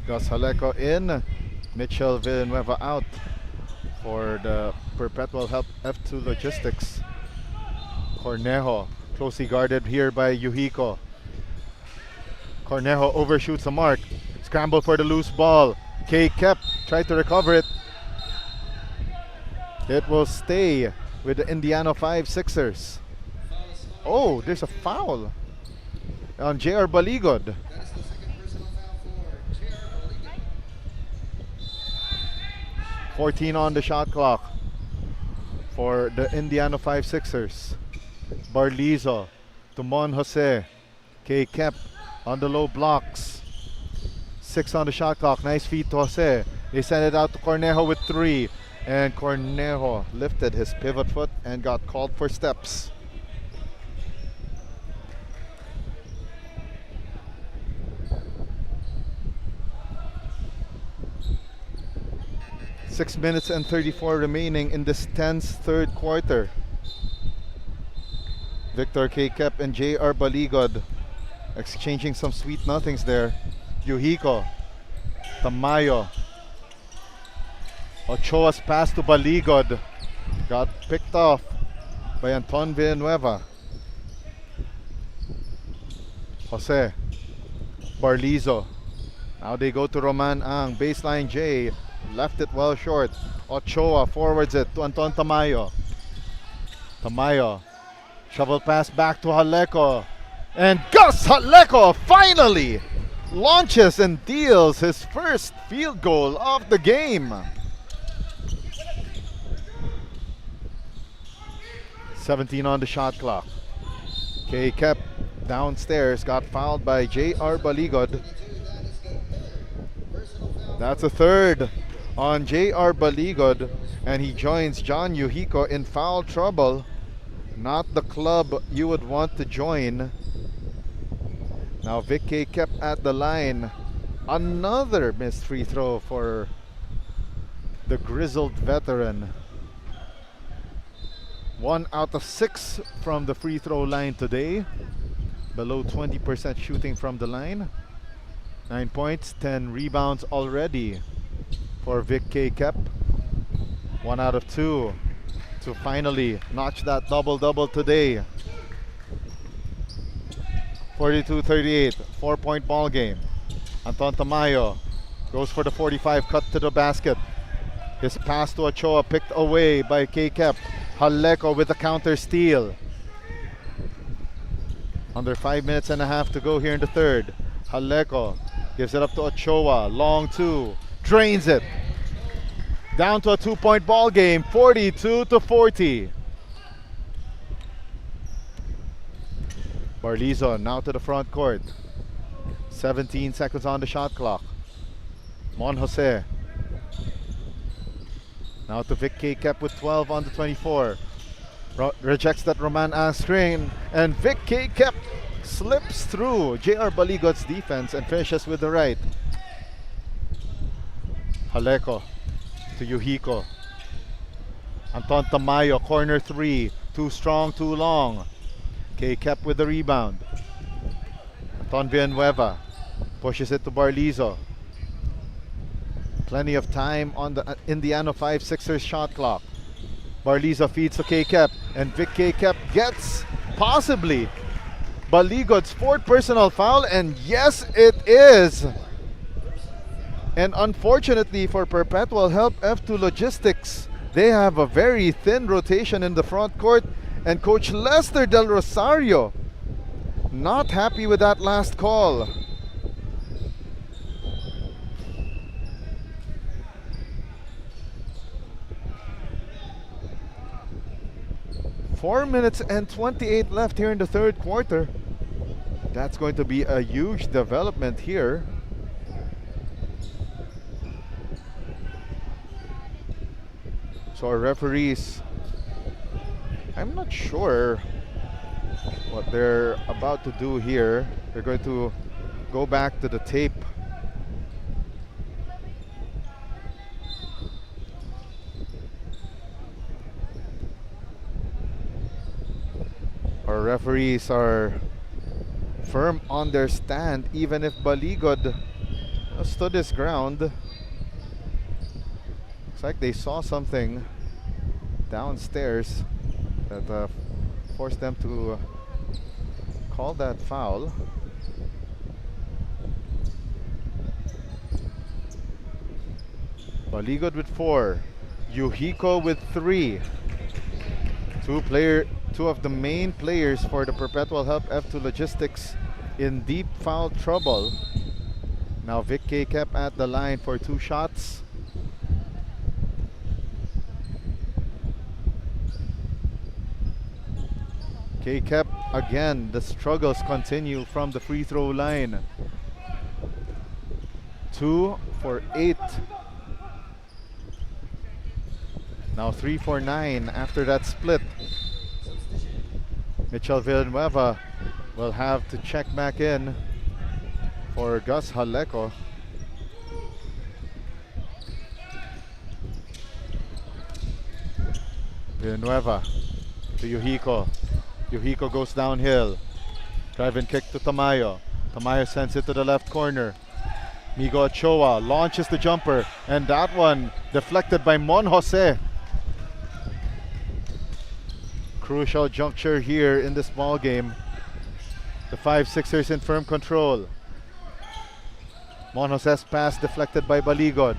Gus Haleko in, Michel Villanueva out for the Perpetual Help F2 Logistics. Cornejo closely guarded here by Yuhiko. Cornejo overshoots the mark. Scramble for the loose ball. K-Cap tried to recover it. It will stay with the Indiano 5-6ers. Oh, there's a foul on JR Baligod. 14 on the shot clock for the Indiano 5-6ers. Barlizo to Mon Jose. K-Cap on the low blocks. 6 on the shot clock. Nice feed to Jose. They send it out to Cornejo with 3. And Cornejo lifted his pivot foot and got called for steps. Six minutes and 34 remaining in this tense third quarter. Victor K-Cap and JR Baligod exchanging some sweet nothings there. Yuhiko, Tamayo. Ochoa's pass to Baligod got picked off by Anton Villanueva. Jose, Barlizo. Now they go to Roman Ang. Baseline J. left it well short. Ochoa forwards it to Anton Tamayo. Tamayo, shovel pass back to Haleco. And Gus Haleco finally launches and deals his first field goal of the game. 17 on the shot clock. K kept downstairs, got fouled by J.R. Baligod. That's a third on J.R. Baligod, and he joins John Yuhiko in foul trouble. Not the club you would want to join. Now Vic K kept at the line. Another missed free throw for the grizzled veteran. 1 out of 6 from the free throw line today. Below 20% shooting from the line. 9 points, 10 rebounds already for Vic K Kep. 1 out of 2 to finally notch that double-double today. 42-38, 4-point ball game. Anton Tamayo goes for the 45, cut to the basket. His pass to Ochoa picked away by K Kep. Haleco with the counter steal. Under 5 minutes and a half to go here in the third. Haleco gives it up to Ochoa. Long two. Drains it. Down to a 2-point ball game. 42-40. Barlizo now to the front court. 17 seconds on the shot clock. Mon Jose. Now to Vic K Kep with 12 on the 24. Rejects that Roman screen, and Vic K Kep slips through J.R. Baligod's defense and finishes with the right. Haleco to Yuhiko. Anton Tamayo, corner three. Too strong, too long. K Kep with the rebound. Anton Villanueva pushes it to Barlizo. Plenty of time on the Indiano 5-6ers shot clock. Barlizo feeds to K Kep, and Vic K Kep gets possibly Baligod's 4th personal foul, and yes, it is. And unfortunately for Perpetual Help F2 Logistics, they have a very thin rotation in the front court, and Coach Lester Del Rosario not happy with that last call. Four minutes and 28 left here in the third quarter. That's going to be a huge development here. So our referees, I'm not sure what they're about to do here. They're going to go back to the tape. Our referees are firm on their stand, even if Baligod stood his ground. Looks like they saw something downstairs that forced them to call that foul. Baligod with 4, Yuhiko with 3. Two of the main players for the Perpetual Help F2 Logistics in deep foul trouble. Now Vic K Kep at the line for 2 shots. K Kep again, the struggles continue from the free throw line. 2 for 8. Now 3 for 9 after that split. Mitchell Villanueva will have to check back in for Gus Haleco. Villanueva to Yuhiko. Yuhiko goes downhill. Drive and kick to Tamayo. Tamayo sends it to the left corner. Migo Ochoa launches the jumper, and that one deflected by Mon Jose. Crucial juncture here in this ball game. The 5-6ers in firm control. Mon Jose's pass deflected by Baligod.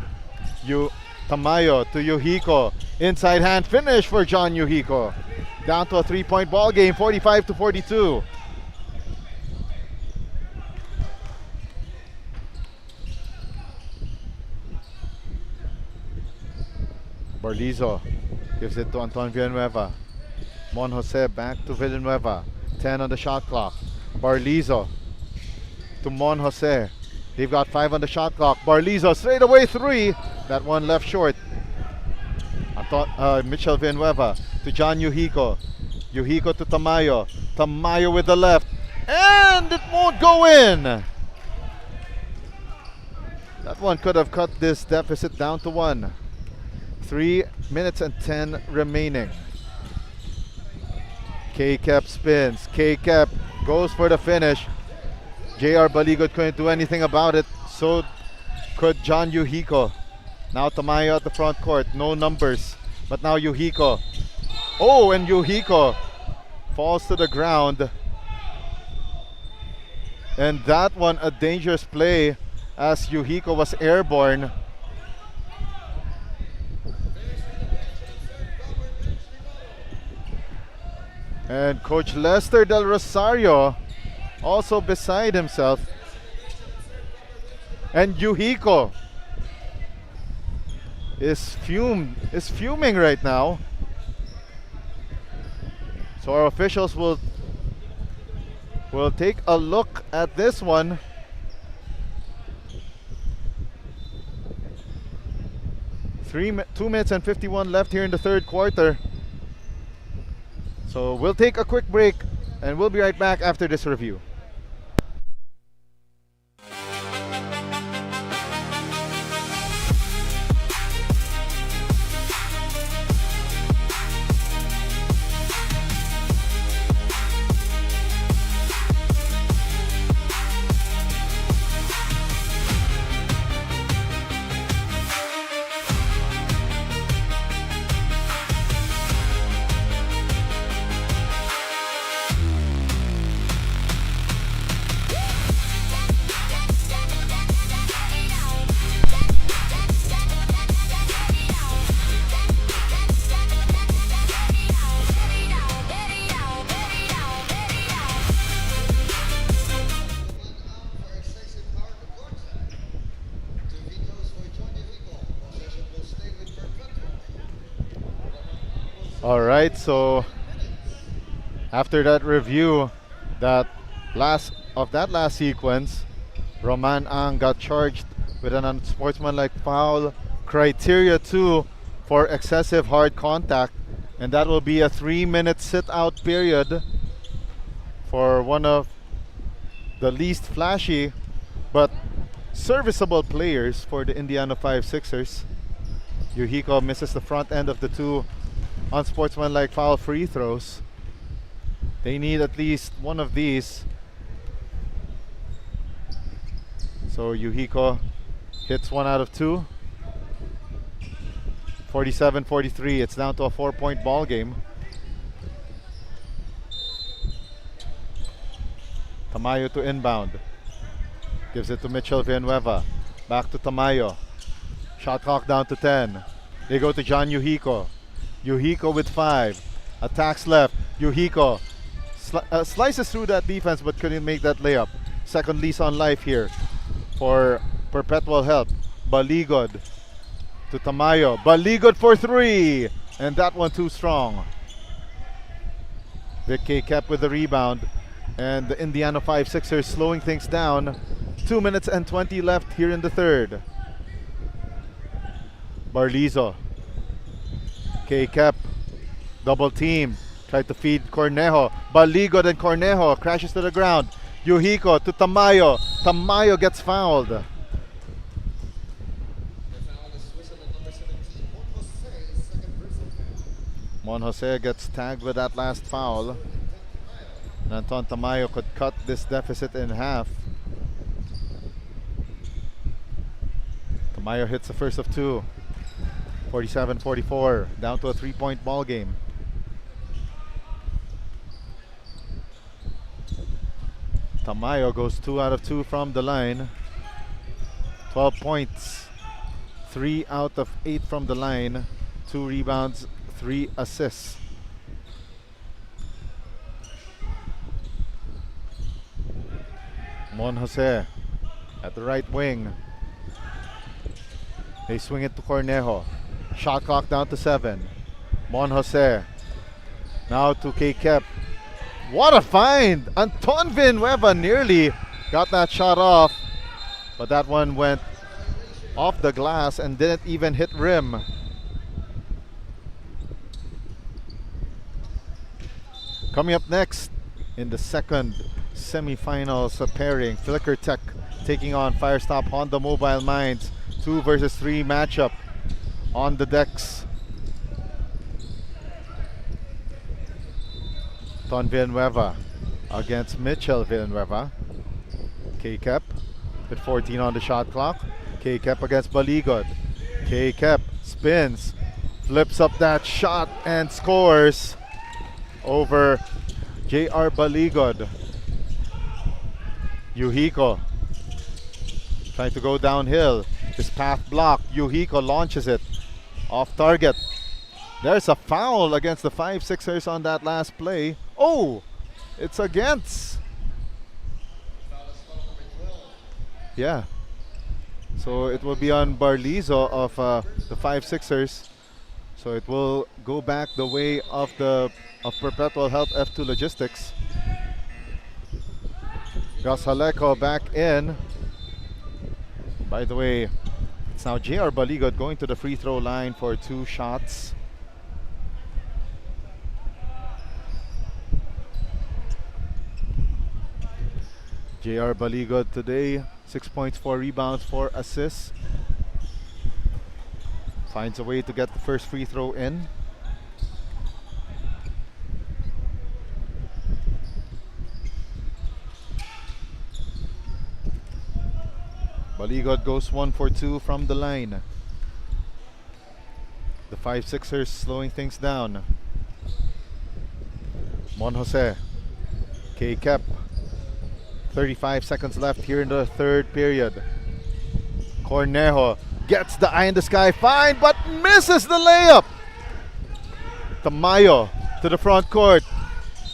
Tamayo to Yuhiko. Inside hand finish for John Yuhiko. Down to a 3-point ball game, 45-42. Barlizo gives it to Anton Villanueva. Mon Jose back to Villanueva. 10 on the shot clock. Barlizo to Mon Jose. They've got 5 on the shot clock. Barlizo straight away 3. That one left short. Mitchell Villanueva to John Yuhiko. Yuhiko to Tamayo. Tamayo with the left. And it won't go in. That one could have cut this deficit down to 1. 3 minutes and 10 remaining. K-Cap spins. K-Cap goes for the finish. JR Baligot couldn't do anything about it. So could John Yuhiko. Now Tamayo at the front court. No numbers. But now Yuhiko. Oh, and Yuhiko falls to the ground. And that one a dangerous play as Yuhiko was airborne. And Coach Lester Del Rosario also beside himself. And Yuhiko is fuming right now. So our officials will take a look at this one. Two minutes and 51 left here in the third quarter. So we'll take a quick break and we'll be right back after this review. All right, so after that review, that last sequence, Roman Ang got charged with an unsportsmanlike foul, criteria 2 for excessive hard contact, and that will be a 3-minute sit-out period for one of the least flashy but serviceable players for the Indiano 5-6ers. Yuhiko misses the front end of the 2 unsportsmanlike foul free throws. They need at least one of these. So Yuhiko hits 1 out of 2. 47-43. It's down to a 4-point ball game. Tamayo to inbound. Gives it to Mitchell Villanueva. Back to Tamayo. Shot clock down to 10. They go to John Yuhiko. Yuhiko with 5. Attacks left. Yuhiko slices through that defense but couldn't make that layup. Second lease on life here for Perpetual Help. Baligod to Tamayo. Baligod for 3. And that one too strong. Vic K kept with the rebound. And the Indiano 5-6ers slowing things down. 2 minutes and 20 left here in the third. Barlizo. K-Cap, double team, tried to feed Cornejo. Baligod and Cornejo crashes to the ground. Yuhiko to Tamayo. Tamayo gets fouled. Mon Jose gets tagged with that last foul. And Anton Tamayo could cut this deficit in half. Tamayo hits the first of 2. 47-44, down to a 3-point ball game. Tamayo goes 2 out of 2 from the line. 12 points, 3 out of 8 from the line, 2 rebounds, 3 assists. Mon Jose at the right wing. They swing it to Cornejo. Shot clock down to 7. Mon Jose. Now to K. Kep. What a find! Anton Villanueva nearly got that shot off, but that one went off the glass and didn't even hit rim. Coming up next in the second semifinals pairing, Flicker Tech taking on Firestop Honda Mobile Minds. 2 versus 3 matchup on the decks. Ton Villanueva against Mitchell Villanueva. K-Kep with 14 on the shot clock. K-Kep against Baligod. K-Kep spins, flips up that shot and scores over J.R. Baligod. Yuhiko trying to go downhill. His path blocked. Yuhiko launches it off target. There's a foul against the 5-6ers on that last play. Oh, it's against. Yeah. So it will be on Barlizo of the 5-6ers. So it will go back the way of Perpetual Health F2 Logistics. Gasaleko back in. By the way, it's now J.R. Baligod going to the free throw line for 2 shots. J.R. Baligod today, 6 points, 4 rebounds, 4 assists. Finds a way to get the first free throw in. Baligod goes 1 for 2 from the line. The 5-6ers slowing things down. Mon Jose. K-Kep. 35 seconds left here in the third period. Cornejo gets the eye in the sky find but misses the layup. Tamayo to the front court.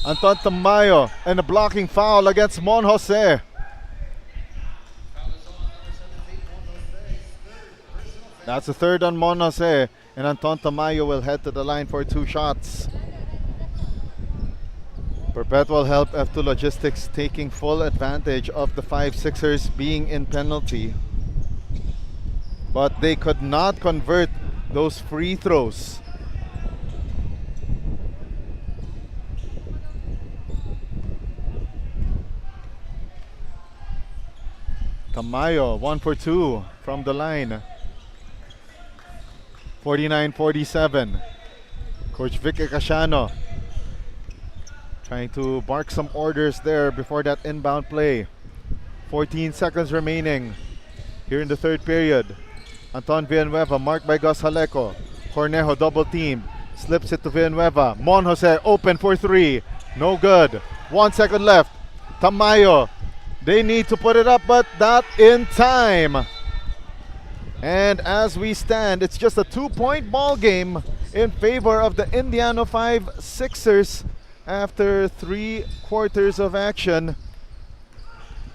Anton Tamayo and a blocking foul against Mon Jose. That's the third on Mon Jose, and Anton Tamayo will head to the line for 2 shots. Perpetual Help F2 Logistics taking full advantage of the 5-6ers being in penalty. But they could not convert those free throws. Tamayo 1 for 2 from the line. 49-47. Coach Vic Ecasiano trying to bark some orders there before that inbound play. 14 seconds remaining here in the third period. Anton Villanueva marked by Gus Haleco. Cornejo double teamed. Slips it to Villanueva. Mon Jose open for 3. No good. 1 second left. Tamayo. They need to put it up, but not in time. And as we stand, it's just a 2-point ball game in favor of the Indiano 5-6ers after 3 quarters of action.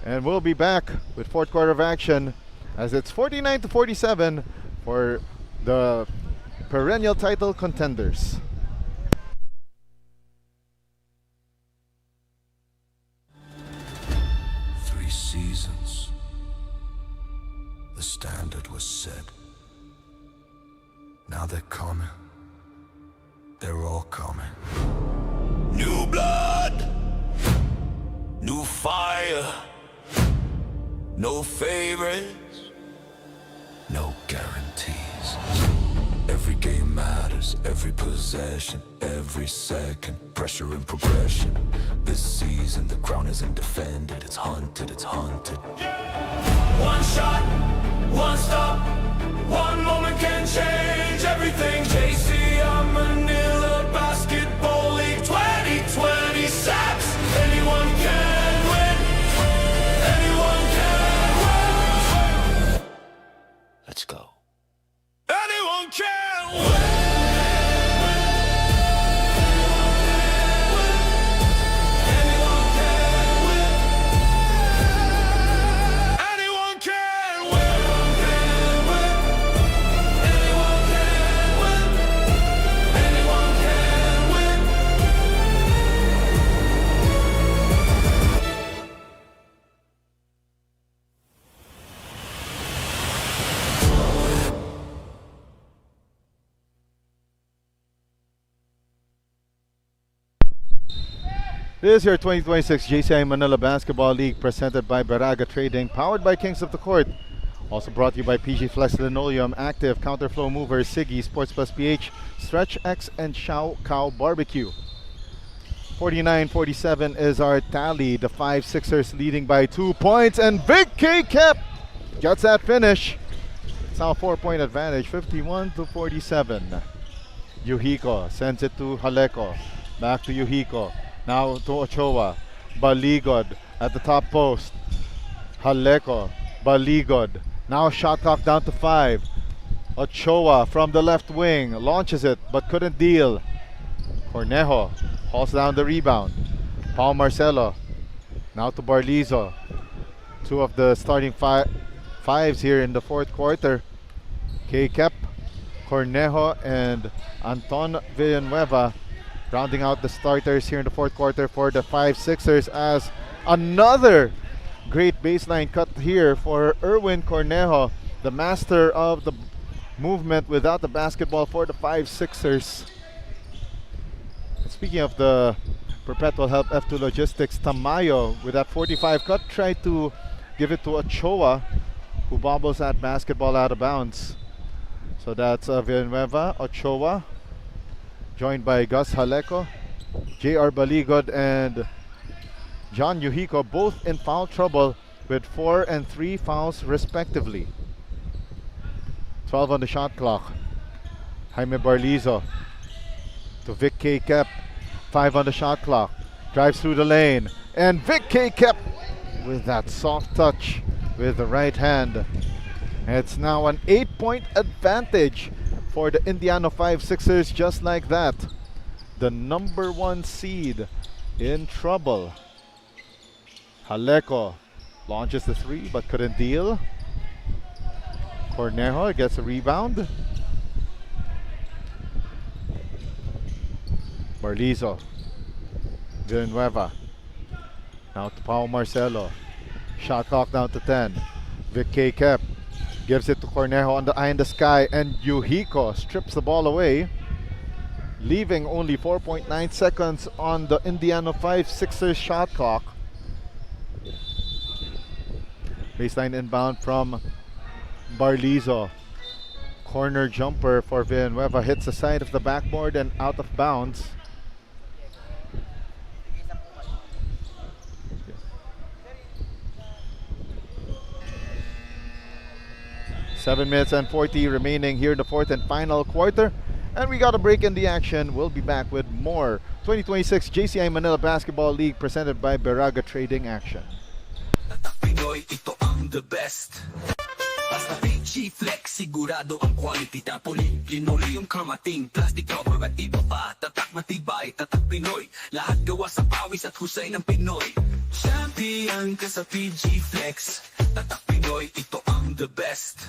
And we'll be back with 4th quarter of action as it's 49-47 for the perennial title contenders. Seasons. The standard was set. Now they're coming. They're all coming. New blood, new fire, no favorites, no guarantees. Every game matters, every possession, every second, pressure and progression. This season the crown isn't defended, it's hunted, it's hunted. One shot, one stop, one moment can change everything. JCR Manila Basketball League 2026. Anyone can win, anyone can win. Let's go. Anyone can win. Anyone can win. Anyone can win. Anyone can win. Anyone can win. This is your 2026 JCI Manila Basketball League presented by BERAGA Trading, powered by Kings of the Court. Also brought to you by PG Flex Linoleum, Active, Counterflow Movers, Siggy, Sports Plus PH, Stretch X, and Shao Cow Barbecue. 49-47 is our tally. The 5-6ers leading by 2 points, and Big K Kep gets that finish. It's now a 4-point advantage, 51-47. Yuhiko sends it to Haleko. Back to Yuhiko. Now to Ochoa. Baligod at the top post. Haleko. Baligod. Now shot clock down to 5. Ochoa from the left wing launches it but couldn't deal. Cornejo hauls down the rebound. Paul Marcelo. Now to Barlizo. Two of the starting fives here in the fourth quarter. K. Kep, Cornejo, and Anton Villanueva rounding out the starters here in the fourth quarter for the 5-6ers, as another great baseline cut here for Erwin Cornejo, the master of the movement without the basketball for the 5-6ers. Speaking of the Perpetual Help F2 Logistics, Tamayo with that 45 cut tried to give it to Ochoa, who bobbles that basketball out of bounds. So that's Villanueva, Ochoa, joined by Gus Haleko, J.R. Baligod, and John Yuhiko, both in foul trouble with 4 and 3 fouls respectively. 12 on the shot clock. Jaime Barlizo to Vic K. Kep. 5 on the shot clock. Drives through the lane. And Vic K. Kep with that soft touch with the right hand. It's now an 8-point advantage for the Indiano 5-6ers, just like that. The number 1 seed in trouble. Haleko launches the 3 but couldn't deal. Cornejo gets a rebound. Barlizo. Villanueva. Now to Pao Marcelo. Shot clock down to 10. Vic K. Kep gives it to Cornejo on the eye in the sky, and Yuhiko strips the ball away, leaving only 4.9 seconds on the Indiano 5-6ers shot clock. Baseline inbound from Barlizo. Corner jumper for Villanueva hits the side of the backboard and out of bounds. Seven minutes and 40 remaining here in the fourth and final quarter. And we got a break in the action. We'll be back with more 2026 JCI Manila Basketball League presented by BERAGA Trading action. Tatak Pinoy, ito ang the best. Basta PG Flex, sigurado ang quality. Tapoli, linoleum, kamating, plastic cover at iba pa. Tatak matibay, tatak Pinoy. Lahat gawa sa pawis at husay ng Pinoy. Champion ka sa PG Flex. Tatak Pinoy, ito ang the best.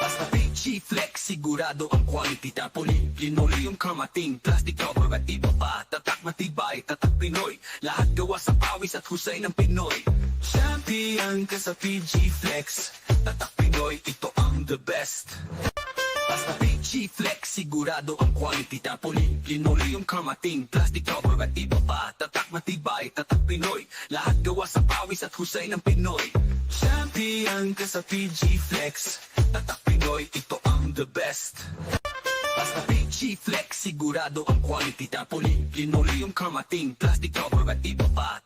Basta PG Flex, sigurado ang quality. Tapoli, linoleum, kamating, plastic cover at iba pa. Tatak matibay, tatak Pinoy. Lahat gawa sa pawis at husay ng Pinoy. Champion ka sa PG Flex. Tatak Pinoy, ito ang the best. Basta PG Flex, sigurado ang quality. Tapoli, linoleum, kamating, plastic cover at iba pa. Tatak matibay, tatak Pinoy. Lahat gawa sa pawis at husay ng Pinoy. Champion ka sa PG Flex. Tatak Pinoy, ito ang the best. Basta PG Flex, sigurado ang quality. Tapoli, linoleum, kamating, plastic cover at iba pa.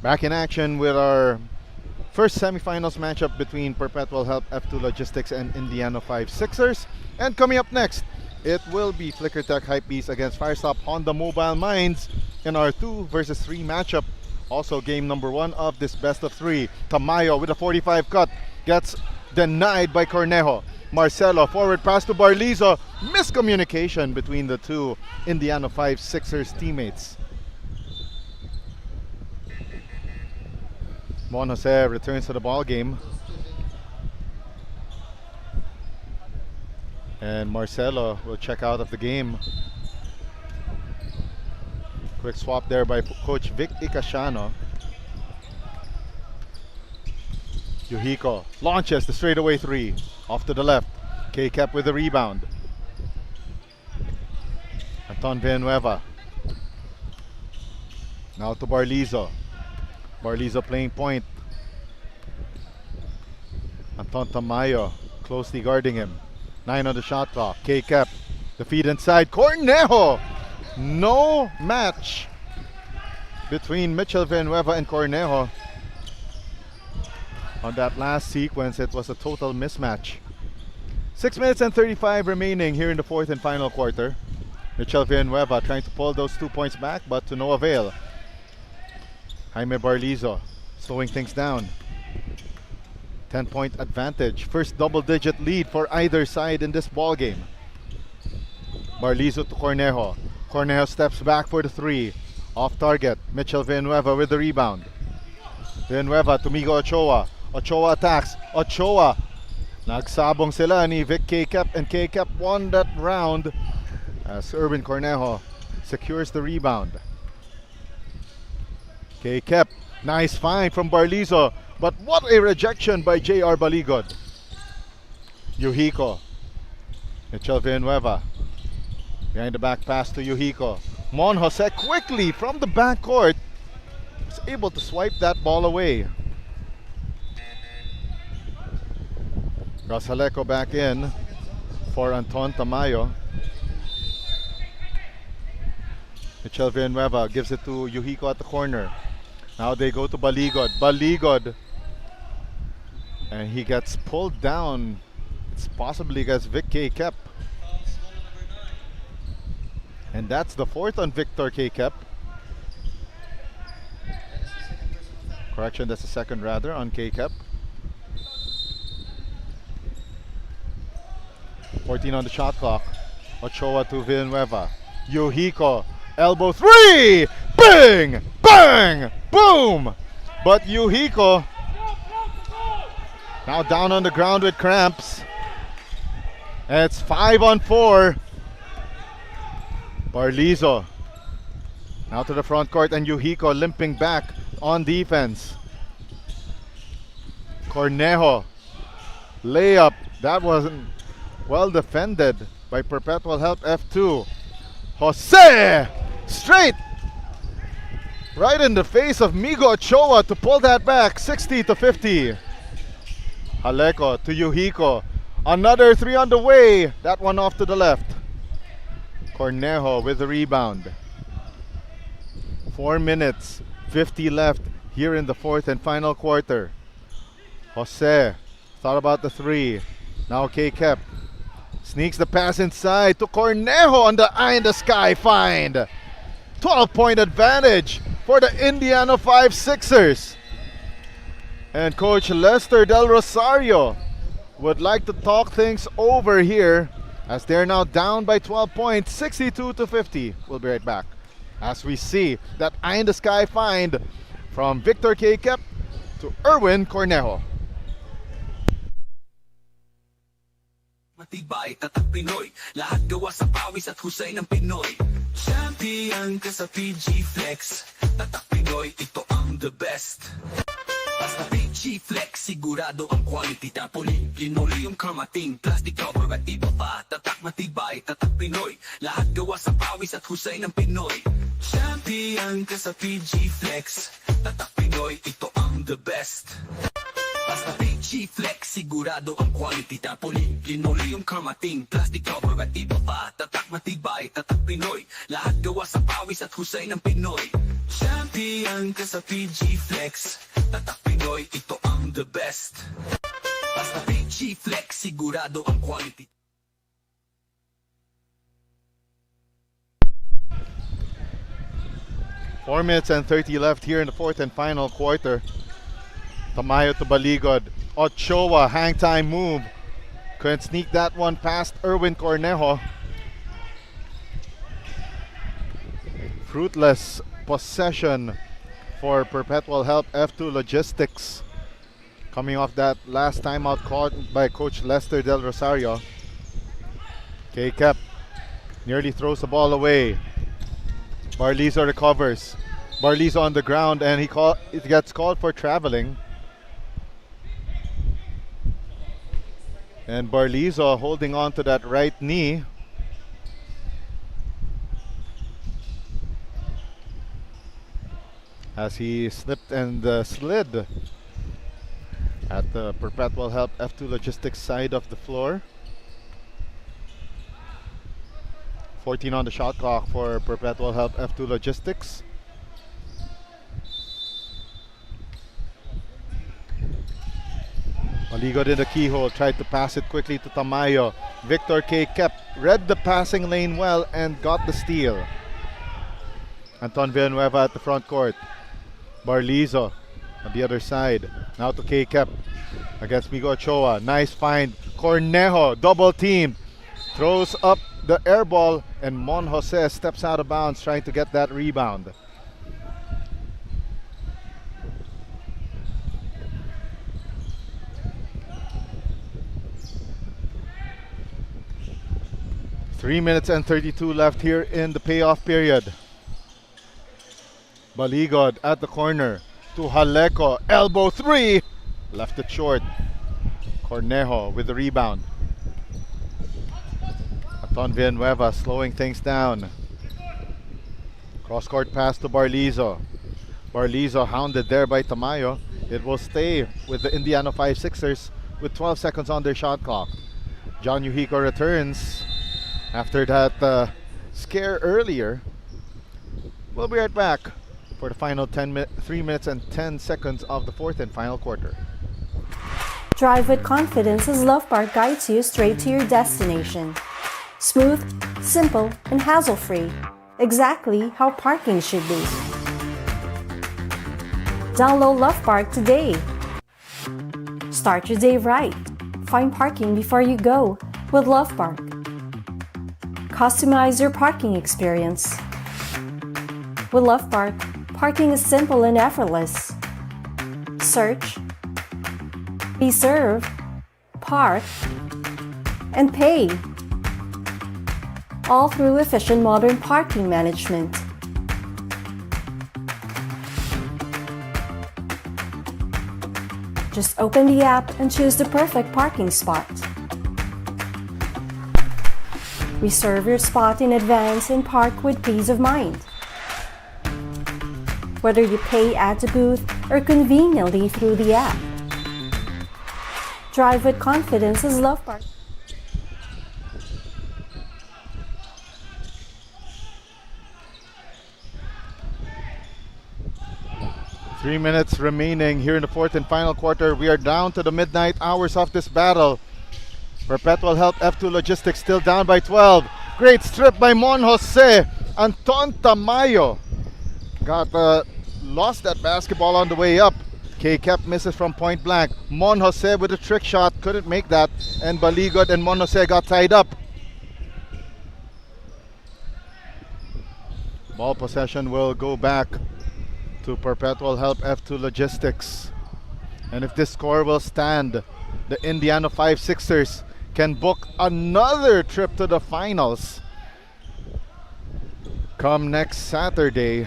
Back in action with our first semifinals matchup between Perpetual Help F2 Logistics and Indiano 5-6ers. And coming up next, it will be Flicker Tech Hypebeast against Firestop Honda Mobile Mines in our 2 versus 3 matchup. Also game number 1 of this best of 3. Tamayo with a 45 cut gets Denied by Cornejo. Marcelo, forward pass to Barlizo. Miscommunication between the two Indiano 5-6ers teammates. Mon Jose returns to the ball game. And Marcelo will check out of the game. Quick swap there by Coach Vic Icasiano. Yuhiko launches the straightaway three. Off to the left. K-Cap with the rebound. Anton Villanueva. Now to Barlizo. Barlizo playing point. Anton Tamayo closely guarding him. 9 on the shot clock. K-Cap. The feed inside. Cornejo! No match between Mitchell Villanueva and Cornejo. On that last sequence, it was a total mismatch. 6 minutes and 35 remaining here in the fourth and final quarter. Mitchell Villanueva trying to pull those 2 points back, but to no avail. Jaime Barlizo slowing things down. 10-point advantage. First double-digit lead for either side in this ball game. Barlizo to Cornejo. Cornejo steps back for the three. Off target. Mitchell Villanueva with the rebound. Villanueva to Migo Ochoa. Ochoa attacks. Ochoa. Nagsabong sila ni Vic K-Cap, and K-Cap won that round as Urban Cornejo secures the rebound. K-Cap. Nice find from Barlizo. But what a rejection by J.R. Baligod. Yuhiko. Mitchell Villanueva. Behind the back pass to Yuhiko. Mon Jose quickly from the backcourt was able to swipe that ball away. Rosaleco back in for Anton Tamayo. Mitchell Villanueva gives it to Yuhiko at the corner. Now they go to Baligod. Baligod. And he gets pulled down. It's possibly against Vic K-Cap. And that's the fourth on Victor K-Cap. Correction, that's the second rather on K-Cap. 14 on the shot clock. Ochoa to Villanueva. Yuhiko. Elbow three! Bang! Bang! Boom! But Yuhiko now down on the ground with cramps. And it's 5 on 4. Barlizo now to the front court, and Yuhiko limping back on defense. Cornejo. Layup. That wasn't well defended by Perpetual Help F2. Jose! Straight! Right in the face of Migo Ochoa to pull that back. 60-50. Aleco to Yuhiko. Another three on the way. That one off to the left. Cornejo with the rebound. 4 minutes, 50 left here in the fourth and final quarter. Jose thought about the three. Now K-Cap sneaks the pass inside to Cornejo on the eye in the sky find. 12-point advantage for the Indiano 5-6ers. And Coach Lester Del Rosario would like to talk things over here as they're now down by 12 points, 62-50. We'll be right back as we see that eye in the sky find from Victor K-Cap to Erwin Cornejo. Matibay, tatak Pinoy, lahat gawa sa pawis at husay ng Pinoy. Champion ka sa PG Flex, tatak Pinoy, ito ang the best. Basta PG Flex, sigurado ang quality. Tarpaulin, linoleum, karmating, plastic cover at iba pa. Tatak matibay, tatak Pinoy, lahat gawa sa pawis at husay ng Pinoy. Champion ka sa PG Flex, tatak Pinoy, ito ang the best. Basta PG Flex, sigurado ang quality. Tarpaulin, linoleum, karmating, plastic cover at iba pa. Tatak matibay, tatak Pinoy, lahat gawa sa pawis at husay ng Pinoy. Champion ka sa PG Flex, tatak Pinoy, ito ang the best. Basta PG Flex, sigurado ang quality. Four minutes and 30 left here in the fourth and final quarter. Tamayo to Baligod. Ochoa, hang time move. Couldn't sneak that one past Erwin Cornejo. Fruitless possession for Perpetual Help F2 Logistics. Coming off that last timeout caught by Coach Lester Del Rosario. K-Kep nearly throws the ball away. Barlizo recovers. Barlizo on the ground, and it gets called for traveling. And Barlizo holding on to that right knee. As he slipped and slid at the Perpetual Help F2 Logistics side of the floor. 14 on the shot clock for Perpetual Help F2 Logistics. Maligod in the keyhole, tried to pass it quickly to Tamayo. Victor K. read the passing lane well and got the steal. Anton Villanueva at the front court. Barlizo on the other side. Now to K. against Migo Ochoa. Nice find. Cornejo double teamed. Throws up the air ball, and Mon Jose steps out of bounds trying to get that rebound. Three minutes and 32 left here in the payoff period. Baligod at the corner to Haleko. Elbow three. Left it short. Cornejo with the rebound. Anton Villanueva slowing things down. Cross-court pass to Barlizo. Barlizo hounded there by Tamayo. It will stay with the Indiano 5-6ers with 12 seconds on their shot clock. John Yuhiko returns after that scare earlier. We'll be right back for the final 3 minutes and 10 seconds of the fourth and final quarter. Drive with confidence as Love Park guides you straight to your destination. Smooth, simple, and hassle-free. Exactly how parking should be. Download Love Park today. Start your day right. Find parking before you go with Love Park. Customize your parking experience. With Love Park, parking is simple and effortless. Search, reserve, park, and pay. All through efficient modern parking management. Just open the app and choose the perfect parking spot. Reserve your spot in advance and park with peace of mind. Whether you pay at the booth or conveniently through the app. Drive with confidence as Love Park. Three minutes remaining here in the fourth and final quarter. We are down to the midnight hours of this battle. Perpetual Help F2 Logistics still down by 12. Great strip by Mon Jose. Anton Tamayo lost that basketball on the way up. K-Kep misses from point blank. Mon Jose with a trick shot, couldn't make that. And Baligod and Mon Jose got tied up. Ball possession will go back to Perpetual Help F2 Logistics. And if this score will stand, the Indiano 5-6ers can book another trip to the finals come next Saturday.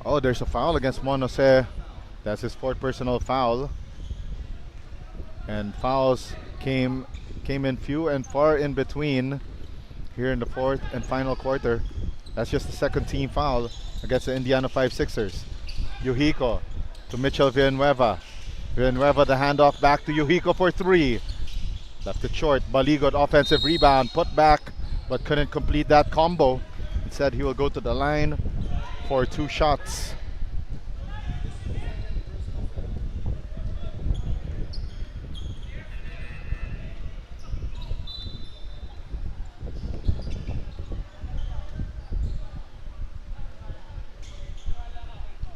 Oh, there's a foul against Mon Jose. That's his fourth personal foul. And fouls came in few and far in between here in the fourth and final quarter. That's just the second team foul against the Indiana 5-6ers. Yuhiko to Mitchell Villanueva. Villanueva the handoff back to Yuhiko for three. Left it short. Baligod offensive rebound. Put back, but couldn't complete that combo. Instead, he will go to the line for two shots.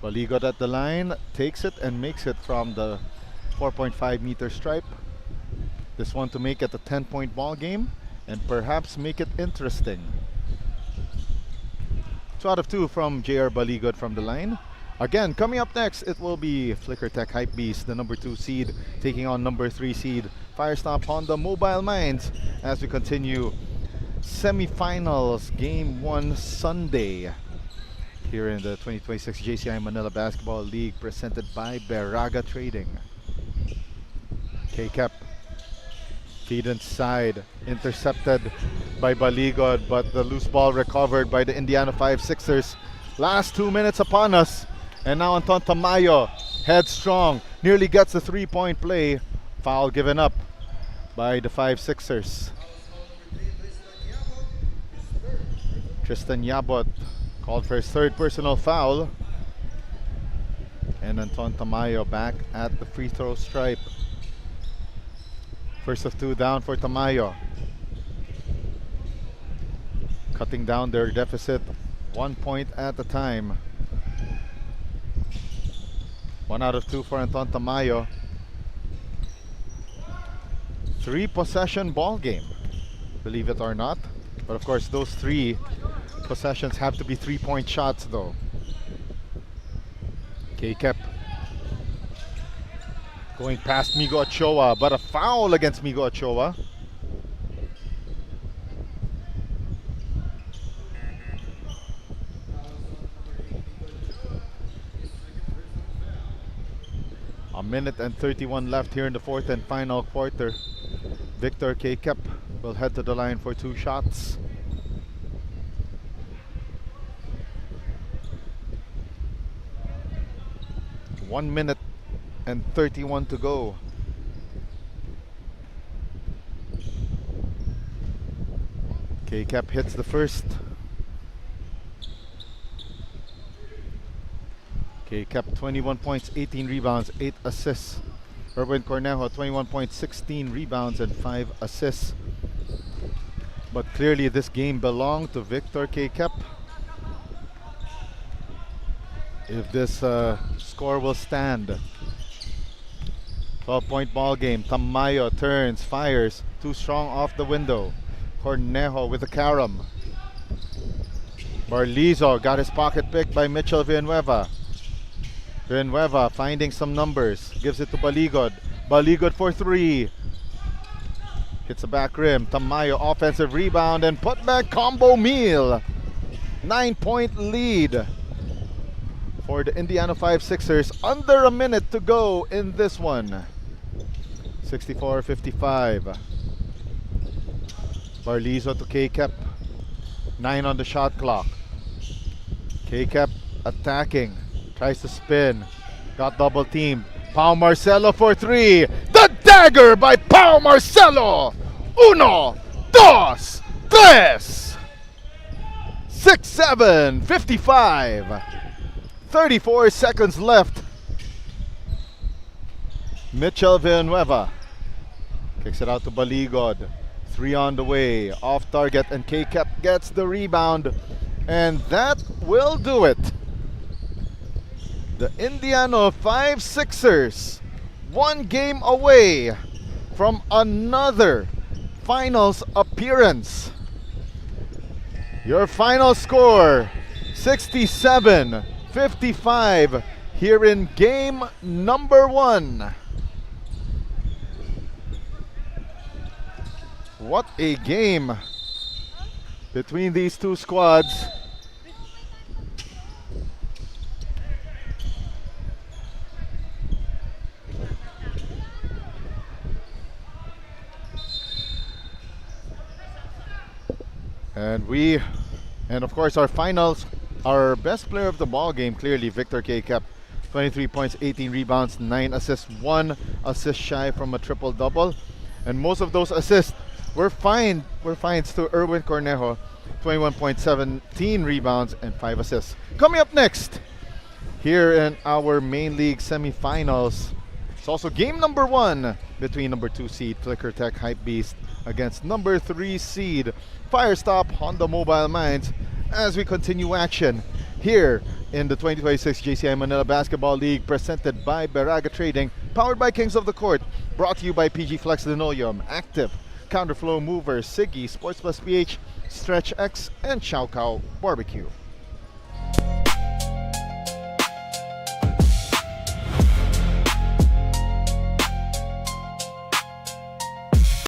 Baligot at the line, takes it and makes it from the 4.5 meter stripe. This one to make it a 10-point ball game and perhaps make it interesting. 2 out of 2 from JR Baligot from the line. Again, coming up next, it will be Flicker Tech Hype Beast, the number 2 seed, taking on number 3 seed Firestop Honda Mobile Minds as we continue semifinals game 1 Sunday here in the 2026 JCI Manila Basketball League presented by BERAGA Trading. K-Cap feed inside, intercepted by Baligot, but the loose ball recovered by the Indiano 5-6ers. Last 2 minutes upon us, and now Anton Tamayo, headstrong, nearly gets the 3-point play. Foul given up by the 5-6ers. Tristan Yabot called for his 3rd personal foul. And Anton Tamayo back at the free throw stripe. First of 2 down for Tamayo. Cutting down their deficit 1 point at a time. 1 out of 2 for Anton Tamayo. 3 possession ball game, believe it or not. But of course, those 3 possessions have to be 3-point shots though. K-Cap going past Migo Ochoa, but a foul against Migo Ochoa. A minute and 31 left here in the 4th and final quarter. Victor K-Cap will head to the line for 2 shots. One minute and 31 to go. K-Cap hits the first. K-Cap 21 points, 18 rebounds, 8 assists. Erwin Cornejo 21 points, 16 rebounds and 5 assists. But clearly this game belonged to Victor K-Cap. If this score will stand. 12-point ball game. Tamayo turns, fires, too strong off the window. Cornejo with the carom. Barlizo got his pocket picked by Mitchell Villanueva. Villanueva finding some numbers, gives it to Baligot. Baligot for 3. Hits the back rim. Tamayo offensive rebound and putback combo meal. 9-point lead for the Indiana 5-6ers. Under a minute to go in this one. 64-55. Barlizo to K-Cap. 9 on the shot clock. K-Cap attacking. Tries to spin. Got double teamed. Pau Marcelo for 3. The dagger by Pau Marcelo. 1, 2, 3. 6-7, 55. 34 seconds left. Mitchell Villanueva kicks it out to Baligot. 3 on the way. Off target and K-Cap gets the rebound. And that will do it. The Indiano 5-6ers 1 game away from another finals appearance. Your final score 67-55 here in game number 1. What a game between these two squads. And of course our finals, our best player of the ball game, clearly Victor K-Cap. 23 points, 18 rebounds, 9 assists, 1 assist shy from a triple-double. And most of those assists were finds to Erwin Cornejo. 21 points, 17 rebounds, and 5 assists. Coming up next, here in our main league semifinals, it's also game number 1 between number 2 seed Flicker Tech Hype Beast against number 3 seed Firestop Honda Mobile Minds as we continue action here in the 2026 JCI Manila Basketball League, presented by BERAGA Trading, powered by Kings of the Court, brought to you by PG Flex Linoleum, Active, Counterflow Mover, Siggy, Sports Plus PH, Stretch X, and Chow Cow Barbecue.